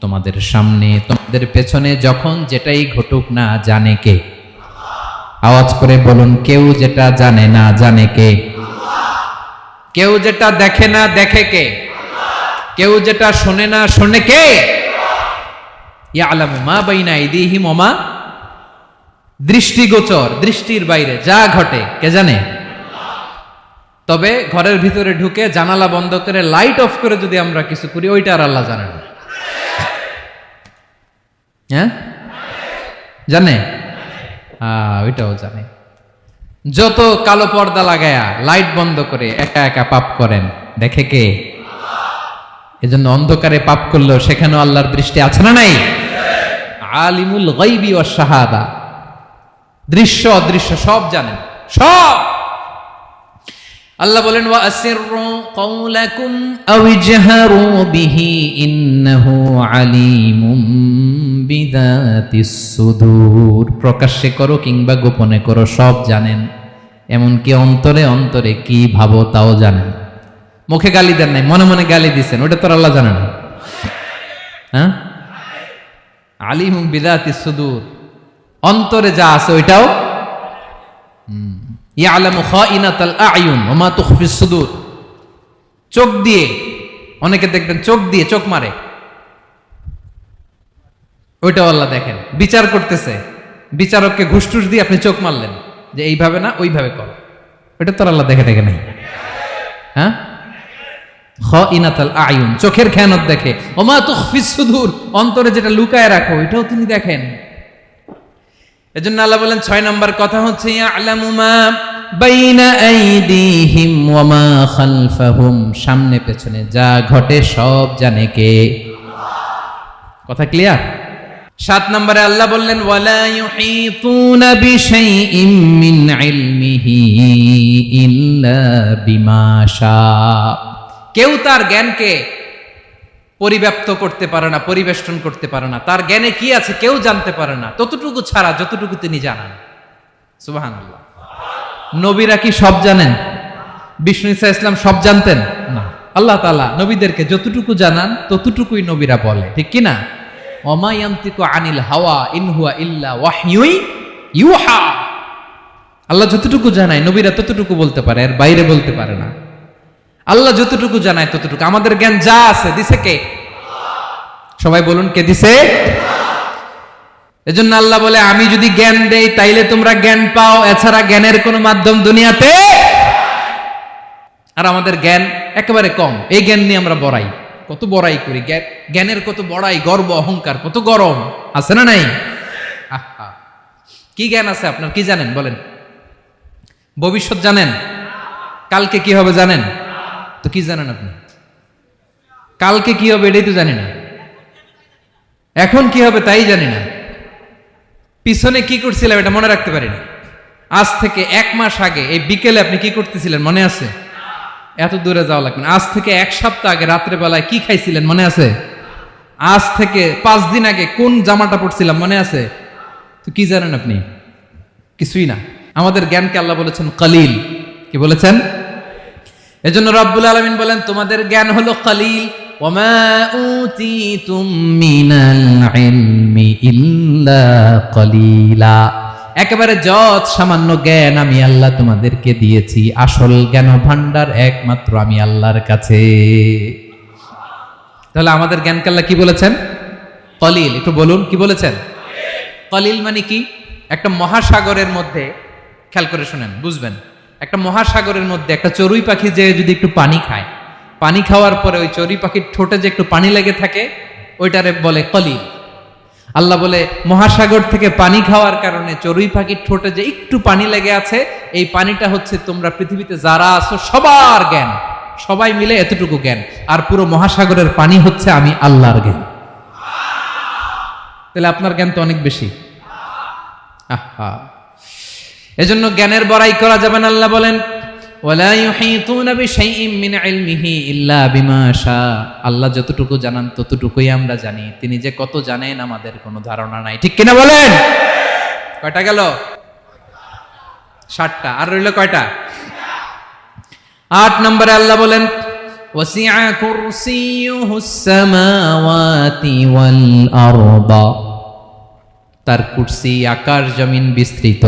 তোমাদের সামনে তোমাদের পেছনে যখন যেটাই ঘটুক না জানে কে? আওয়াজ করে বলুন, কেউ যেটা জানে না জানে কে? কেউ যেটা দেখে না দেখে কে? কেউ যেটা শোনে না, শোনে কে? ইয়ালামু মা বাইনা আইদিহিম ওয়া মা, দৃষ্টিগোচর, দৃষ্টির বাইরে যা ঘটে কে জানে? তবে ঘরের ভিতরে ঢুকে জানালা বন্ধ করে লাইট অফ করে যদি আমরা কিছু করি, ওইটা আর আল্লাহ জানে না। হ্যাঁ, জানে? ওইটাও জানে। যত কালো পর্দা লাগায়া লাইট বন্ধ করে একা একা পাপ করেন, দেখে কে? এজন্য অন্ধকারে পাপ করলেও সেখানেও আল্লাহর দৃষ্টি আছে না নাই? আলিমুল গায়বি ওয়াশ শাহাদা, দৃশ্য অদৃশ্য সব জানেন, সব। আল্লাহ বলেন, ওয়া আসিররু কাওলাকুম আও ইজহারু বিহি ইন্নাহু আলিমুম বিযাতিস সুদূর। প্রকাশ্যে করো কিংবা গোপনে করো, সব জানেন। এমনকি অন্তরে অন্তরে কি ভাবো তাও জানেন। মুখে গালি দেন নাই, মনে মনে গালি দিছেন, ওটা তো আল্লাহ জানে না? হ্যাঁ, আলিমুম বিযাতিস সুদূর, অন্তরে যা আছে ওইটাও। ইয়ালামু খাইনাতাল আয়ুন ওয়া মা তুখফিস সুদূর। চোখ দিয়ে, অনেকে দেখবেন চোখ দিয়ে চোখ মারে, ওইটাও আল্লাহ দেখেন। বিচার করতেছে, বিচারককে ঘুষ টুস দিয়ে আপনি চোখ মারলেন যে এইভাবে না ওইভাবে করো, ওইটা তো আল্লাহ দেখে দেখে নাই? হ্যাঁ, খাইনাতাল আয়ুন, চোখের খেয়ানত দেখে। ওয়া মা তুখফিস সুদূর, অন্তরে যেটা লুকায় রাখো ওইটাও তিনি দেখেন। এজন্য আল্লাহ বলেন 6 নম্বর কথা হচ্ছে ইয়ালামু মা বাইনা আইদিহিম ওয়া মা খালফাহুম, সামনে পেছনে যা ঘটে সব জানে কে? কথা ক্লিয়ার? 7 নম্বরে আল্লাহ বললেন, ওয়ালা ইউহিতুনা বিশাইইম মিন ইলমিহি ইল্লা বিমা শা। কেউ তার জ্ঞানকে পরিব্যাপ্ত করতে পারে না, পরিবেষ্টন করতে পারে না। তার জ্ঞানে কি আছে কেউ জানতে পারে না, ততটুকু ছাড়া যতটুকু তিনি জানান। সুবহানাল্লাহ। নবীরা কি সব জানেন? বিষ্ণু ঈসা ইসলাম সব জানতেন না। আল্লাহ তাআলা নবীদেরকে যতটুকু জানান ততটুকুই নবীরা বলে, ঠিক কি না? ওমা ইয়ানতিকু আনিল হাওয়া ইন হুয়া ইল্লা ওয়াহয়ুই ইউহা। আল্লাহ যতটুকু জানায় নবীরা ততটুকু বলতে পারে, এর বাইরে বলতে পারে না। আল্লাহ যতটুকু জানায় ততটুকু। আমাদের জ্ঞান যা আছে দিছে কে? সবাই বলুন, কে দিছে? এজন্য আল্লাহ বলে, আমি যদি জ্ঞান দেই তাইলে তোমরা জ্ঞান পাও, এছাড়া জ্ঞানের কোনো মাধ্যম দুনিয়াতে। আর আমাদের জ্ঞান একেবারে কম, এই জ্ঞান নিয়ে আমরা বড়াই, কত বড়াই করি, জ্ঞানের কত বড়াই, গর্ব অহংকার, কত গরম আছে না নাই? কি জ্ঞান আছে আপনার? কি জানেন বলেন? ভবিষ্যৎ জানেন? কালকে কি হবে জানেন? তো কি জানেন আপনি? কালকে কি হবে এটাই তো জানি না, এখন কি হবে তাই জানি না, পিছনে কি করছিলাম এটা মনে রাখতে পারি না। আজ থেকে 1 মাস আগে এই বিকেলে আপনি কি করতেছিলেন মনে আছে? এত দূরে যাওয়া লাগবে না। আজ থেকে 1 সপ্তাহ আগে রাত্রে বেলায় কি খাইছিলেন মনে আছে? আজ থেকে 5 দিন আগে কোন জামাটা পরছিলাম মনে আছে? তো কি জানেন আপনি? কিছুই না। আমাদের জ্ঞানকে আল্লাহ বলেছেন কলিল। কি বলেছেন? এজন্য রব্বুল আলামিন বলেন, তোমাদের জ্ঞান হলো কলিল। ওয়ামা উতিতুম মিনাল ইলমি ইল্লা কলিলা। একেবারে যত সামান্য জ্ঞান আমি আল্লাহ তোমাদেরকে দিয়েছি, আসল জ্ঞান ভান্ডার একমাত্র আমি আল্লাহর কাছে। তাহলে আমাদের জ্ঞানকে আল্লাহ কি বলেছেন? কলিল। একটু বলুন, কি বলেছেন? কলিল মানে কি? একটা মহাসাগরের মধ্যে, খেয়াল করে শুনেন বুঝবেন, একটা মহাসাগরের মধ্যে একটা চড়ুই পাখি যে যদি একটু পানি খায়, পানি খাওয়ার পরে ওই চড়ুই পাখির ঠোঁটে যে একটু পানি লেগে থাকে ওইটারে বলে কলিল। আল্লাহ বলে, মহাসাগর থেকে পানি খাওয়ার কারণে চড়ুই পাখির ঠোঁটে যে একটু পানি লেগে আছে, এই পানিটা হচ্ছে তোমরা পৃথিবীতে যারা আছো সবার জ্ঞান, সবাই মিলে এতটুকু জ্ঞান। আর পুরো মহাসাগরের পানি হচ্ছে আমি আল্লাহর জ্ঞান। তাহলে আপনার জ্ঞান তো অনেক বেশি। এজন্য জ্ঞানের বড়াই করা যাবে না। আল্লাহ বলেন, ওয়ালা ইউহিতুনা বিশাইইম মিন ইলমিহি ইল্লা বিমা শা। আল্লাহ যতটুকু জানান ততটুকুই আমরা জানি, তিনি যে কত জানেন আমাদের কোনো ধারণা নাই, ঠিক কিনা বলেন? কয়টা গেল? 7টা। আর রইল কয়টা? 8 নম্বরে আল্লাহ বলেন, ওয়াসিআ কুরসিয়ুহুস সামাওয়াতি ওয়াল আরদা। তার কুরসি আকাশ জমিন বিস্তৃত,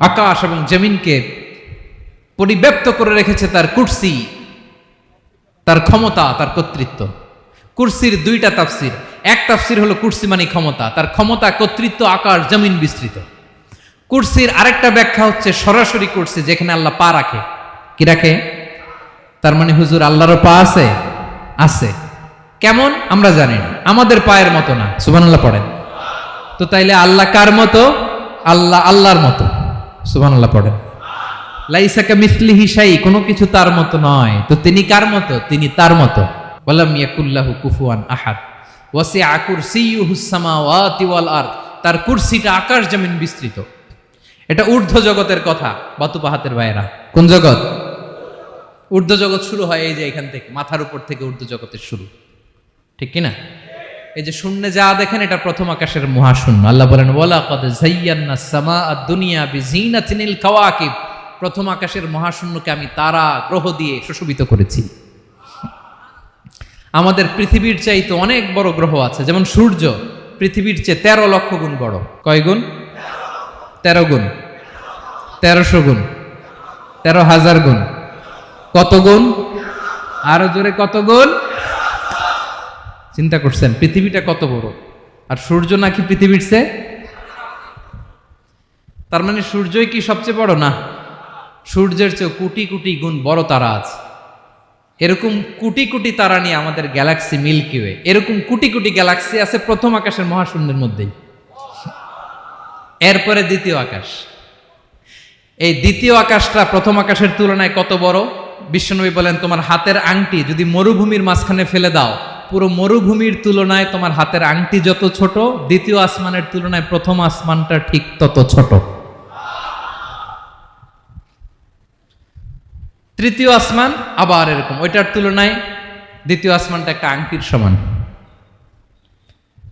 আকাশ এবং জমিনকে পরিব্যাপ্ত করে রেখেছে তার কুরসি, তার ক্ষমতা, তার কর্তৃত্ব। কুরসির দুইটা তাফসির। এক তাফসির হলো কুরসি মানে ক্ষমতা, তার ক্ষমতা, কর্তৃত্ব, আকাশ জমিন বিস্তৃত। কুরসির আরেকটা ব্যাখ্যা হচ্ছে সরাসরি কুরসি, যেখানে আল্লাহ পা রাখে। কি রাখে? তার মানে হুজুর আল্লাহরও পা আছে? আছে। কেমন আমরা জানি না, আমাদের পায়ের মতো না। সুবহানাল্লাহ পড়েন। তো তাইলে আল্লাহ কার মতো? আল্লাহ আল্লাহর মতো। সুবহানাল্লাহ পড়েন। লাইসা কামিসলিহি শাই, কোনো কিছু তার মতো নয়। তো তিনি কার মতো? তিনি তার মতো। ওয়ালাম ইয়াকুল্লাহু কুফুয়ান আহাদ। ওয়াসিআ কুরসিয়ুহুস সামাওয়াতি ওয়াল আরদ, তার কুরসিটা আকাশ জমিন বিস্তৃত। এটা ঊর্ধ্ব জগতের কথা বাতুপাহাতের ভাইয়েরা। কোন জগৎ? ঊর্ধ্ব জগৎ শুরু হয় এই যে এখান থেকে, মাথার উপর থেকে ঊর্ধ্ব জগতের শুরু, ঠিক কি না? এই যে শূন্যে যা দেখেন এটা প্রথম আকাশের মহাশূন্য। আল্লাহ বলেন ওয়ালাকাদ যায়্যানাস সামাআদ দুনিয়া বিজিনাতিল কাওয়াকিব, প্রথম আকাশের মহাশূন্যকে আমি তারা গ্রহ দিয়ে সুশোভিত করেছি। আমাদের পৃথিবীর চাইতে অনেক বড় গ্রহ আছে, যেমন সূর্য পৃথিবীর চেয়ে 13 লক্ষ গুণ বড়। কয় গুণ? 13 গুণ, 1300 গুণ, 13,000 গুণ। কত গুণ? আরো জোরে কত গুণ? চিন্তা করছেন পৃথিবীটা কত বড়, আর সূর্য নাকি পৃথিবীর চেয়ে? তার মানে সূর্যই কি সবচেয়ে বড়? না, সূর্যের চেয়ে কোটি কোটি গুণ বড় তারা আছে। এরকম কোটি কোটি তারা নিয়ে আমাদের গ্যালাক্সি মিল্কি ওয়ে, এরকম কোটি কোটি গ্যালাক্সি আছে প্রথম আকাশের মহাশূন্যের মধ্যেই। এরপরে দ্বিতীয় আকাশ। এই দ্বিতীয় আকাশটা প্রথম আকাশের তুলনায় কত বড়? বিশ্বনবী বলেন তোমার হাতের আংটি যদি মরুভূমির মাঝখানে ফেলে দাও, পুরো মরুভূমির তুলনায় তোমার হাতের আংটি যত ছোট, দ্বিতীয় আসমানের তুলনায় প্রথম আসমানটা ঠিক তত ছোট। তৃতীয় আসমান আবার এরকম, ওইটার তুলনায় দ্বিতীয় আসমানটা একটা আংটির সমান।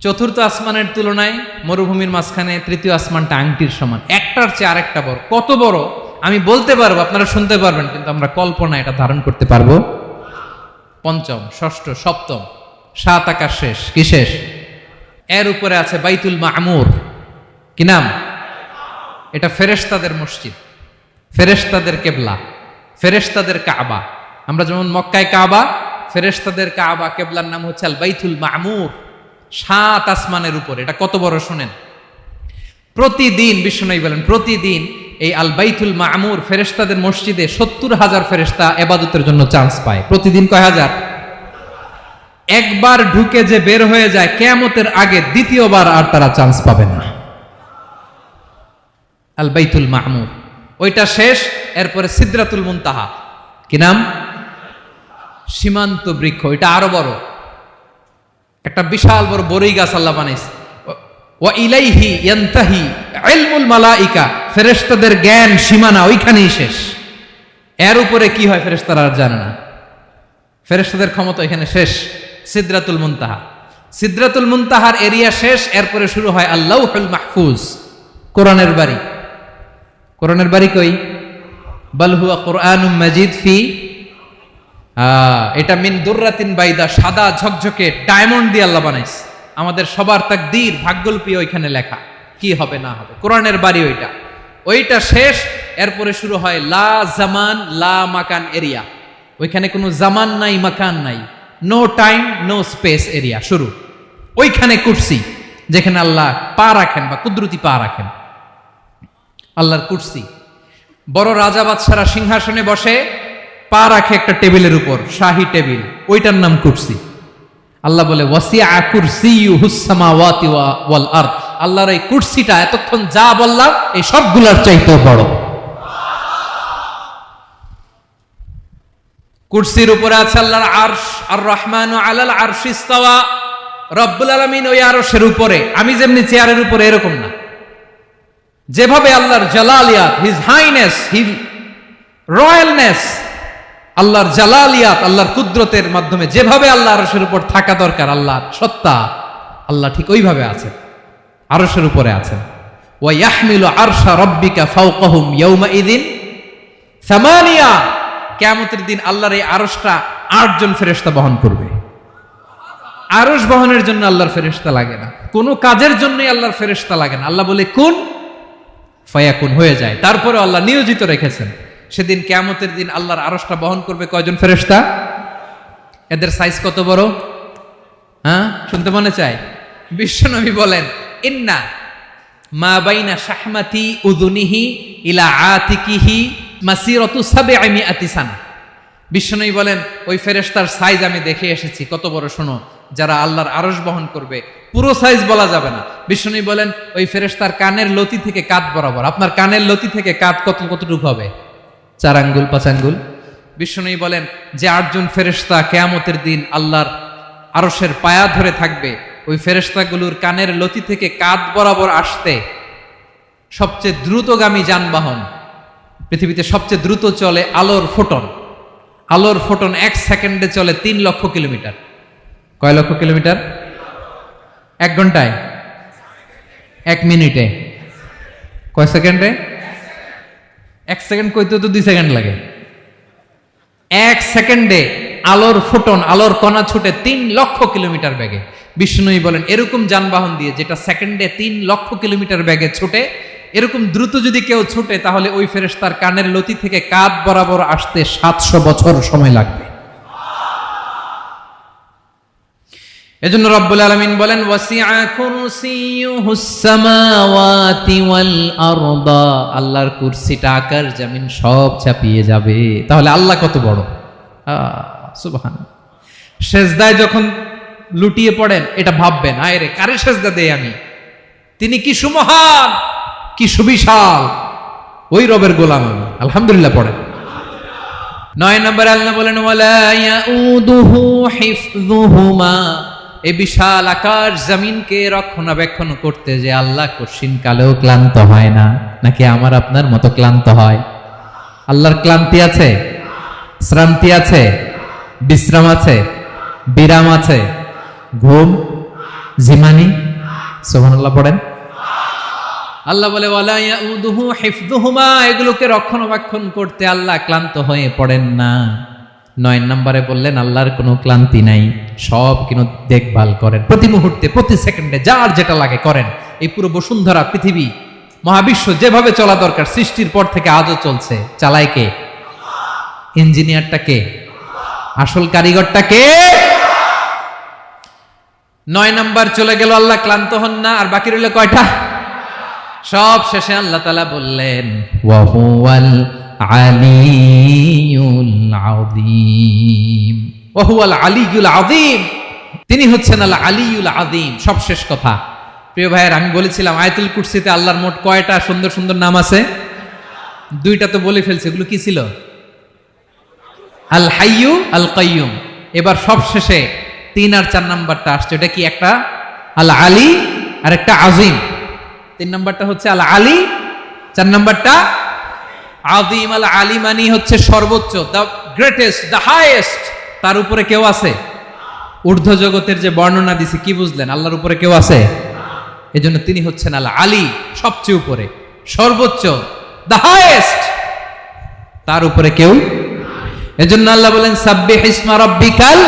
চতুর্থ আসমানের তুলনায় মরুভূমির মাঝখানে তৃতীয় আসমানটা আংটির সমান। একটার চেয়ে আরেকটা বড়। কত বড় আমি বলতে পারবো, আপনারা শুনতে পারবেন, কিন্তু আমরা কল্পনা এটা ধারণ করতে পারবো? পঞ্চম, ষষ্ঠ, সপ্তম, 7 আকাশ শেষ। কি শেষ? এর উপরে আছে বাইতুল মামুর। কি নাম? এটা ফেরেশতাদের মসজিদ, ফেরেশতাদের কেবলা, ফেরেশতাদের কাবা। আমরা যেমন মক্কায় কাবা, ফেরেশতাদের কাবা কেবলার নাম হচ্ছে আল বাইতুল মামুর। 7 আসমানের উপর। এটা কত বড় শুনেন। প্রতিদিন বিশ্বনবী বলেন প্রতিদিন এই আল বাইতুল মামুর ফেরেশতাদের মসজিদে 70,000 ফেরেশতা ইবাদতের জন্য চান্স পায়। প্রতিদিন কয় হাজার? একবার ঢুকে যে বের হয়ে যায় কিয়ামতের আগে দ্বিতীয়বার আর তারা চান্স পাবে না। আল বাইতুল মামুর ওইটা শেষ। এরপরে সিদরাতুল মুনতাহা। কি নাম? সীমান্ত বৃক্ষ। এটা আরো বড়, একটা বিশাল বড় বড়ই গাছ আল্লাহ বানাইছে। ওয়া ইলাইহি ইয়ানতাহি ইলমুল মালাইকা, ফেরেশতাদের জ্ঞান সীমানা ওইখানেই শেষ। এর উপরে কি হয় ফেরেশতারা আর জানে না। ফেরেশতাদের ক্ষমতা এখানে শেষ। সিদরাতুল মুনতাহা, সিদরাতুল মুনতাহার এরিয়া শেষ। এরপরে শুরু হয় আল্লাহুল মাহফুজ, কোরআনের বাড়ি। কোরআনের বাড়ি কই? বাল হুয়া কুরআনুম মাজিদ ফি, এটা মিন দুররাতিন বাইদা, সাদা ঝকঝকে ডায়মন্ড দিয়ে আল্লাহ বানাইছে। আমাদের সবার তাকদীর ভাগ্যলিপি ওইখানে লেখা, কি হবে না হবে। কোরআনের বাড়ি ওইটা, ওইটা শেষ। এরপরে শুরু হয় লা জামান লা মাকান এরিয়া। ওইখানে কোনো জামান নাই, মাকান নাই, no time no space area শুরু। ওইখানে কুরসি, যেখানে আল্লাহ পা রাখেন বা কুদরতি পা রাখেন। আল্লাহর কুরসি। বড় রাজা বাদশারা সিংহাসনে বসে পা রাখে একটা টেবিলের উপর, শাহী টেবিল, ওইটার নাম কুরসি। আল্লাহ বলে ওয়াসিআ কুরসিয়ুহুস সামাওয়াতি ওয়াল আরদ, আল্লাহর এই কুরসিটা এতক্ষণ যা বললাম এই সবগুলোর চাইতেও বড়। কুরসির উপরে আছে আল্লাহর আরশ। আর রহমানু আলাল আরশি ইস্তাওয়া, রব্বুল আলামিন ওই আরশের উপরে। আমি যেমনি চেয়ারের উপরে এরকম না, যেভাবে আল্লাহর জালালিয়াত, হিজ হাইনেস, হিজ রয়্যালনেস, আল্লাহর জালালিয়াত, আল্লাহর কুদরতের মাধ্যমে যেভাবে আল্লাহ আরশের উপর থাকা দরকার, আল্লাহর সত্তা, আল্লাহ ঠিক ওইভাবে আছেন, আরশের উপরে আছেন। ওয়া ইয়াহমিলু আরশা রাব্বিকা ফাওকাহুম ইয়াওমাইযিন সামানিয়া, কিয়ামতের দিন আল্লাহর এই আরশটা 8 জন ফেরেশতা বহন করবে। আরশ বহনের জন্য আল্লাহর ফেরেশতা লাগে না, কোনো কাজের জন্যই আল্লাহর ফেরেশতা লাগে না। আল্লাহ বলে কুন ফায়াকুন, হয়ে যায়। তারপরে আল্লাহ নিয়োজিত রেখেছেন। সেদিন কিয়ামতের দিন আল্লাহর আরশটা বহন করবে কয়জন ফেরেশতা? এদের সাইজ কত বড়? হ্যাঁ, শুনতে মনে চায়? বিশ্বনবী বলেন, ইন্না মা বাইনা শাহমাতি উযুনিহি ইলা আতিকিহি মাসিরাতু 700 সানা। বিশ্বনবী বলেন, ওই ফেরেশতার সাইজ আমি দেখে এসেছি কত বড়, শোনো, যারা আল্লাহর আরশ বহন করবে, পুরো সাইজ বলা যাবে না। বিশ্বনবী বলেন, ওই ফেরেশতার কানের লতি থেকে কাঁধ বরাবর। আপনার কানের লতি থেকে কাঁধ কতটুকু হবে? 4 আঙ্গুল 5 আঙ্গুল। বিশ্বনবী বলেন, যে 8 জন ফেরেশতা কিয়ামতের দিন আল্লাহর আরশের পায়া ধরে থাকবে, ওই ফেরেশতাগুলোর কানের লতি থেকে কাঁধ বরাবর আসতে সবচেয়ে দ্রুতগামী যানবাহন, পৃথিবীতে সবচেয়ে দ্রুত চলে আলোর ফোটন। আলোর ফোটন 1 সেকেন্ডে চলে 3 লক্ষ কিলোমিটার। কয় লক্ষ কিলোমিটার? 1 ঘন্টায়? 1 মিনিটে? কয় সেকেন্ডে? 1 সেকেন্ড কইতে তো 2 সেকেন্ড লাগে। 1 সেকেন্ডে আলোর ফোটন, আলোর কণা ছুটে 3 লক্ষ কিলোমিটার বেগে। বিষ্ণুই বলেন, এরকম যানবাহন দিয়ে যেটা সেকেন্ডে 3 লক্ষ কিলোমিটার বেগে ছুটে, এরকম দ্রুত যদি কেউ ছুটে, তাহলে ওই ফেরেশতার কানের লতি থেকে কাঁধ বরাবর আসতে 700 বছর সময় লাগবে। এজন্য রব্বুল আলামিন বলেন, ওয়াসিআ কুরসিয়ুহুস সামাওয়াতি ওয়াল আরদা, আল্লাহর কুরসিটা আকাশ জমিন সব চাপিয়ে যাবে। তাহলে আল্লাহ কত বড়! সুবহানাল্লাহ। সেজদায় যখন লুটিয়ে পড়েন, এটা ভাববেন, আয় রে, কারে সেজদা দেই আমি? তিনি কি সুমহান, কি সুবিশাল, ওই রবের গোলাম আমি। আলহামদুলিল্লাহ পড়েন। 9 নম্বরে আল্লাহ বলেন, ওয়ালা ইয়াউদুহু হিফযুহুমা, এই বিশাল আকাশ জমিনকে রক্ষণাবেক্ষণ করতে যে আল্লাহ কঠিন কালেও ক্লান্ত হয় না। নাকি আমার আপনার মতো ক্লান্ত হয়? আল্লাহর ক্লান্তি আছে? শ্রান্তি আছে? বিশ্রাম আছে? বিরাম আছে? ঘুম, জিমানি? সুবহানাল্লাহ পড়েন। আল্লাহ বলে, ওয়ালা ইয়াউদুহু হিফযুহুমা, এগুলোকে রক্ষণাবেক্ষণ করতে আল্লাহ ক্লান্ত হয়ে পড়েন না। 9 নম্বরে বললেন, আল্লাহর কোনো ক্লান্তি নাই, সব কিন্তু দেখভাল করেন, প্রতি মুহূর্তে প্রতি সেকেন্ডে যার যেটা লাগে করেন। এই পুরো বসুন্ধরা, পৃথিবী, মহাবিশ্ব যেভাবে চলা দরকার সৃষ্টির পর থেকে আজও চলছে। চালায় কে? ইঞ্জিনিয়ারটা কে? আসল কারিগরটা কে? 9 নাম্বার চলে গেল, আল্লাহ ক্লান্ত হন না। আর বাকি রইল কয়টা? সব শেষে আল্লাহ তাআলা বললেন, ওয়া হুয়াল আলিয়ুল আযীম, ওয়া হুয়াল আলিয়ুল আযীম, তিনি হচ্ছেন আল আলিয়ুল আযীম। সব শেষ কথা। প্রিয় ভাইয়ের, আমি বলেছিলাম আয়াতুল কুরসিতে আল্লাহর মোট কয়টা সুন্দর সুন্দর নাম আছে? 2টা তো বলে ফেলছে। এগুলো কি ছিল? আল হাইয়ু, আল কাইয়ুম। এবার সব শেষে 3 আর 4 নাম্বারটা আসছে। এটা কি? একটা আল আলী আর একটা আযীম। 3 নাম্বারটা হচ্ছে আল আলী, 4 নাম্বারটা আযীম। আল আলী মানে হচ্ছে সর্বোচ্চ, দ্য গ্রেটেস্ট, দ্য হাইয়েস্ট। তার উপরে কেউ আছে? ঊর্ধ্ব জগতের যে বর্ণনা দিছি, কি বুঝলেন? আল্লাহর উপরে কেউ আছে? এজন্য তিনি হচ্ছেন আল আলী, সবচেয়ে উপরে, সর্বোচ্চ, দ্য হাইয়েস্ট। তার উপরে কেউ। এজন্য আল্লাহ বলেন, সাব্বিহ ইসমা রাব্বিকাল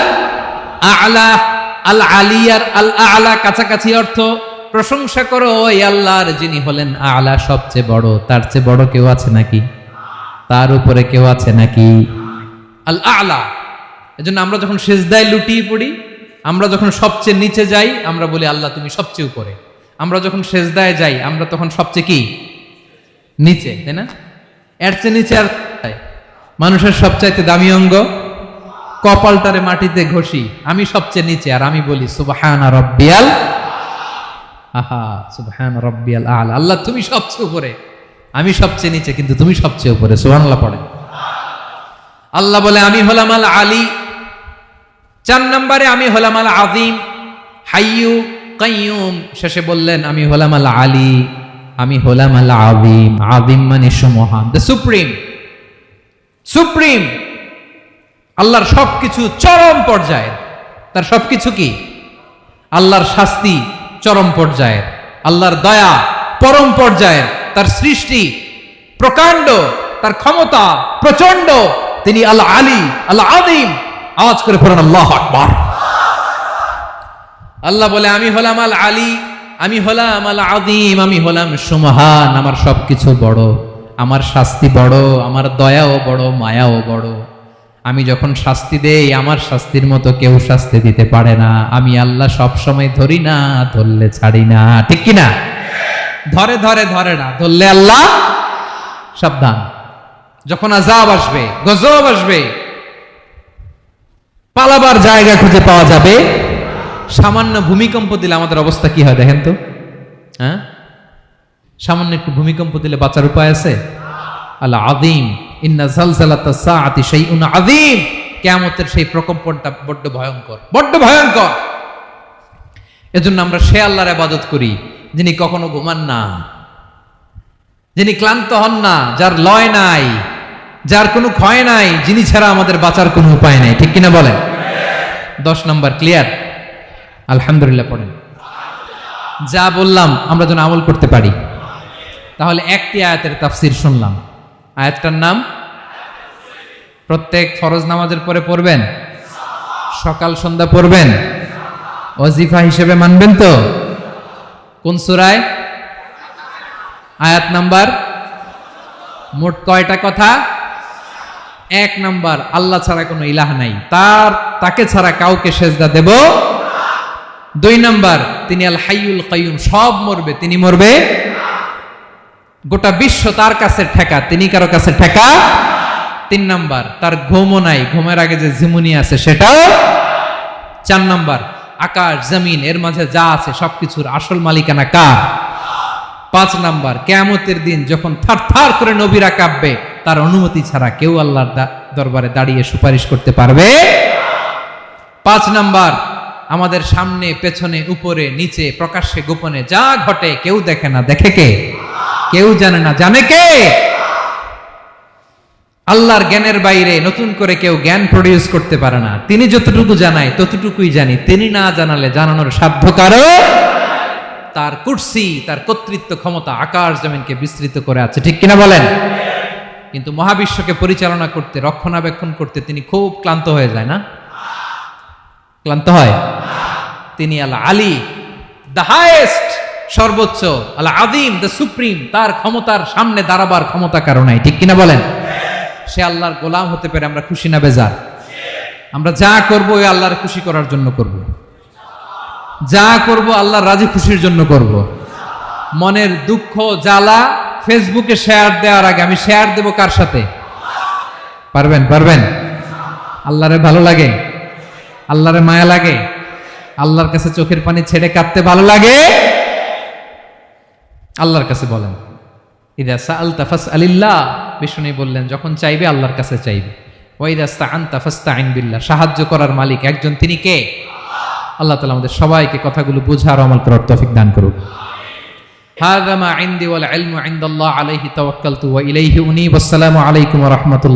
আ'লা। আল আলী আর আল আ'লা কাছাকাছি অর্থ। প্রশংসা করো ওই আল্লাহর, যিনি হলেন আ'লা, সবচেয়ে বড়। তার চেয়ে বড় কেউ আছে নাকি? তার উপরে কেউ আছে নাকি? আল আ'লা। এজন্য আমরা যখন সিজদায় লুটিয়ে পড়ি, আমরা যখন সবচেয়ে নিচে যাই, আমরা বলি আল্লাহ তুমি সবচেয়ে উপরে। আমরা যখন সিজদায় যাই, আমরা তখন সবচেয়ে কি? নিচে, তাই না? এর চেয়ে নিচে আর মানুষের সবচাইতে দামি অঙ্গ কপালটারে মাটিতে ঘষি, আমি সবচেয়ে নিচে, আর আমি বলি সুবহানা রাব্বিয়াল, আহা সুবহান রাব্বিয়াল আ'লা। আল্লাহ তুমি সবচেয়ে উপরে, আমি সবচেয়ে নিচে, কিন্তু তুমি সবচেয়ে উপরে। সুবহানাল্লাহ পড়ে। আল্লাহ বলে, আমি হলাম আল আলী। 4 নম্বরে আমি হলাম আল আযীম, হাইয়ু কাইয়ুম। শেষে বললেন, আমি হলাম আল আলী, আমি হলাম আল আযীম। আযীম মানে সুমহান, দ্য সুপ্রিম। সুপ্রিম। আল্লাহর সবকিছু চরম পর্যায়ের। তার সবকিছু কি? আল্লাহর শাস্তি চরম পর্যায়ের, আল্লাহর দয়া পরম পর্যায়ের, তার সৃষ্টি প্রকাণ্ড, তার ক্ষমতা প্রচন্ড। তিনি আল আলী, আল আযীম। আওয়াজ করে পড়েন আল্লাহু আকবার। আল্লাহ বলে, আমি হলাম আল আলী, আমি হলাম আল আযীম, আমি হলাম সুমহান। আমার সবকিছু বড়, আমার শাস্তি বড়, আমার দয়াও বড়, মায়াও বড়। আমি যখন শাস্তি দেই আমার শাস্তির মতো কেউ শাস্তি দিতে পারে না। আমি আল্লাহ সব সময় ধরি না, ধরলে ছাড়ি না। ঠিক কি না? ধরে ধরে ধরে না, ধরলে আল্লাহ সাবধান। যখন আযাব আসবে, গজব আসবে, পালাবার জায়গা খুঁজে পাওয়া যাবে। সামান্য ভূমিকম্প দিলে আমাদের অবস্থা কি হয় দেখেন তো। হ্যাঁ, সামান্য একটু ভূমিকম্প দিলে বাঁচার উপায় আছে? আল আযীম ইন্না যালজালাতাস সাআতি শাইউন আযীম। কিয়ামতের সেই প্রকম্পনটা বড্ড ভয়ঙ্কর, বড্ড ভয়ঙ্কর। এজন্য আমরা সে আল্লাহর ইবাদত করি যিনি কখনো ঘুমান না, যিনি ক্লান্ত হন না, যার লয় নাই, যার কোনো ক্ষয় নাই, যিনি ছাড়া আমাদের বাঁচার কোনো উপায় নাই। ঠিক কিনা বলেন? 10 নম্বর ক্লিয়ার? আলহামদুলিল্লাহ পড়েন। যা বললাম আমরা যেন আমল করতে পারি। তাহলে একটি আয়াতের তাফসীর শুনলাম। আয়াতটার নাম প্রত্যেক ফরজ নামাজের পরে পড়বেন, সকাল সন্ধ্যা পড়বেন, ওয়াজিফা হিসেবে মানবেন তো? কোন সূরায়? আয়াত নাম্বার? মোট কয়টা কথা? 1 নাম্বার, আল্লাহ ছাড়া কোনো ইলাহ নাই, তাকে ছাড়া কাউকে সেজদা দেব। 2 নাম্বার, তিনি আল হাইয়ুল কাইয়ুম, সব মরবে, তিনি মরবে। গোটা বিশ্ব তার কাছে ঠেকা, তিনি কারো কাছে ঠেকা। 3 নাম্বার, তার ঘুমও নাই, ঘুমের আগে যে ঝিমুনি আছে সেটাও। 4 নাম্বার, আকাশ জমিন এর মাঝে যা আছে সবকিছুর আসল মালিকানা কার? 5 নাম্বার, কিয়ামতের দিন যখন থারথার করে নবীরা কাঁপবে, তার অনুমতি ছাড়া কেউ আল্লাহর দরবারে দাঁড়িয়ে সুপারিশ করতে পারবে। 5 নাম্বার, আমাদের সামনে পেছনে উপরে নিচে প্রকাশ্যে গোপনে যা ঘটে কেউ দেখে না, দেখে কে? কেউ জানে না, জানে কে? আল্লাহর জ্ঞানের বাইরে নতুন করে কেউ জ্ঞান প্রডিউস করতে পারে না। তিনি যতটুকু জানায় ততটুকুই জানি, তিনি না জানালে জানানোর সাধ্য কারো। তার কুরসি, তার কর্তৃত্ব ক্ষমতা আকাশ জমিনকে বিস্তৃত করে আছে। ঠিক কিনা বলেন? কিন্তু মহাবিশ্বকে পরিচালনা করতে, রক্ষণাবেক্ষণ করতে তিনি খুব ক্লান্ত হয়ে যায় না? ক্লান্ত হয়? তিনি আল আলী, দ্য হাইয়েস্ট, সর্বোচ্চ, আল আযীম, দ্য সুপ্রিম, তার ক্ষমতার সামনে দাঁড়াবার ক্ষমতা কারো নাই। ঠিক কিনা বলেন? সে আল্লাহর গোলাম হতে পেরে আমরা খুশি না বেজার? আমরা যা করব ওই আল্লাহর খুশি করার জন্য করব, যা করব আল্লাহর রাজি খুশির জন্য করব। মনের দুঃখ জ্বালা ফেসবুকে শেয়ার দেওয়ার আগে আমি শেয়ার দেব কার সাথে? পারবেন? পারবেন? আল্লাহরে ভালো লাগে, আল্লাহরে মায়া লাগে, আল্লাহর কাছে চোখের পানি ছেড়ে কাঁদতে ভালো লাগে। আল্লাহর কাছে বলেন, ইদা সাআলতা ফাসআলিল্লাহ, বিষ্ণু বললেন যখন চাইবে আল্লাহর কাছে চাইবে। ওয়া ইদা ইসতাআনতা ফাসতাইন বিল্লাহ, সাহায্য করার মালিক একজন, তিনি কে? আল্লাহ তাআলা আমাদের সবাইকে কথাগুলো বুঝার আমল করার তৌফিক দান করুন। হাযা মা ইনদি ওয়াল ইলমু ইনদাল্লাহ আলাইহি তাওয়াক্কালতু ওয়া ইলাইহি উনীব। আসসালামু আলাইকুম ওয়া রাহমাতুল্লাহ।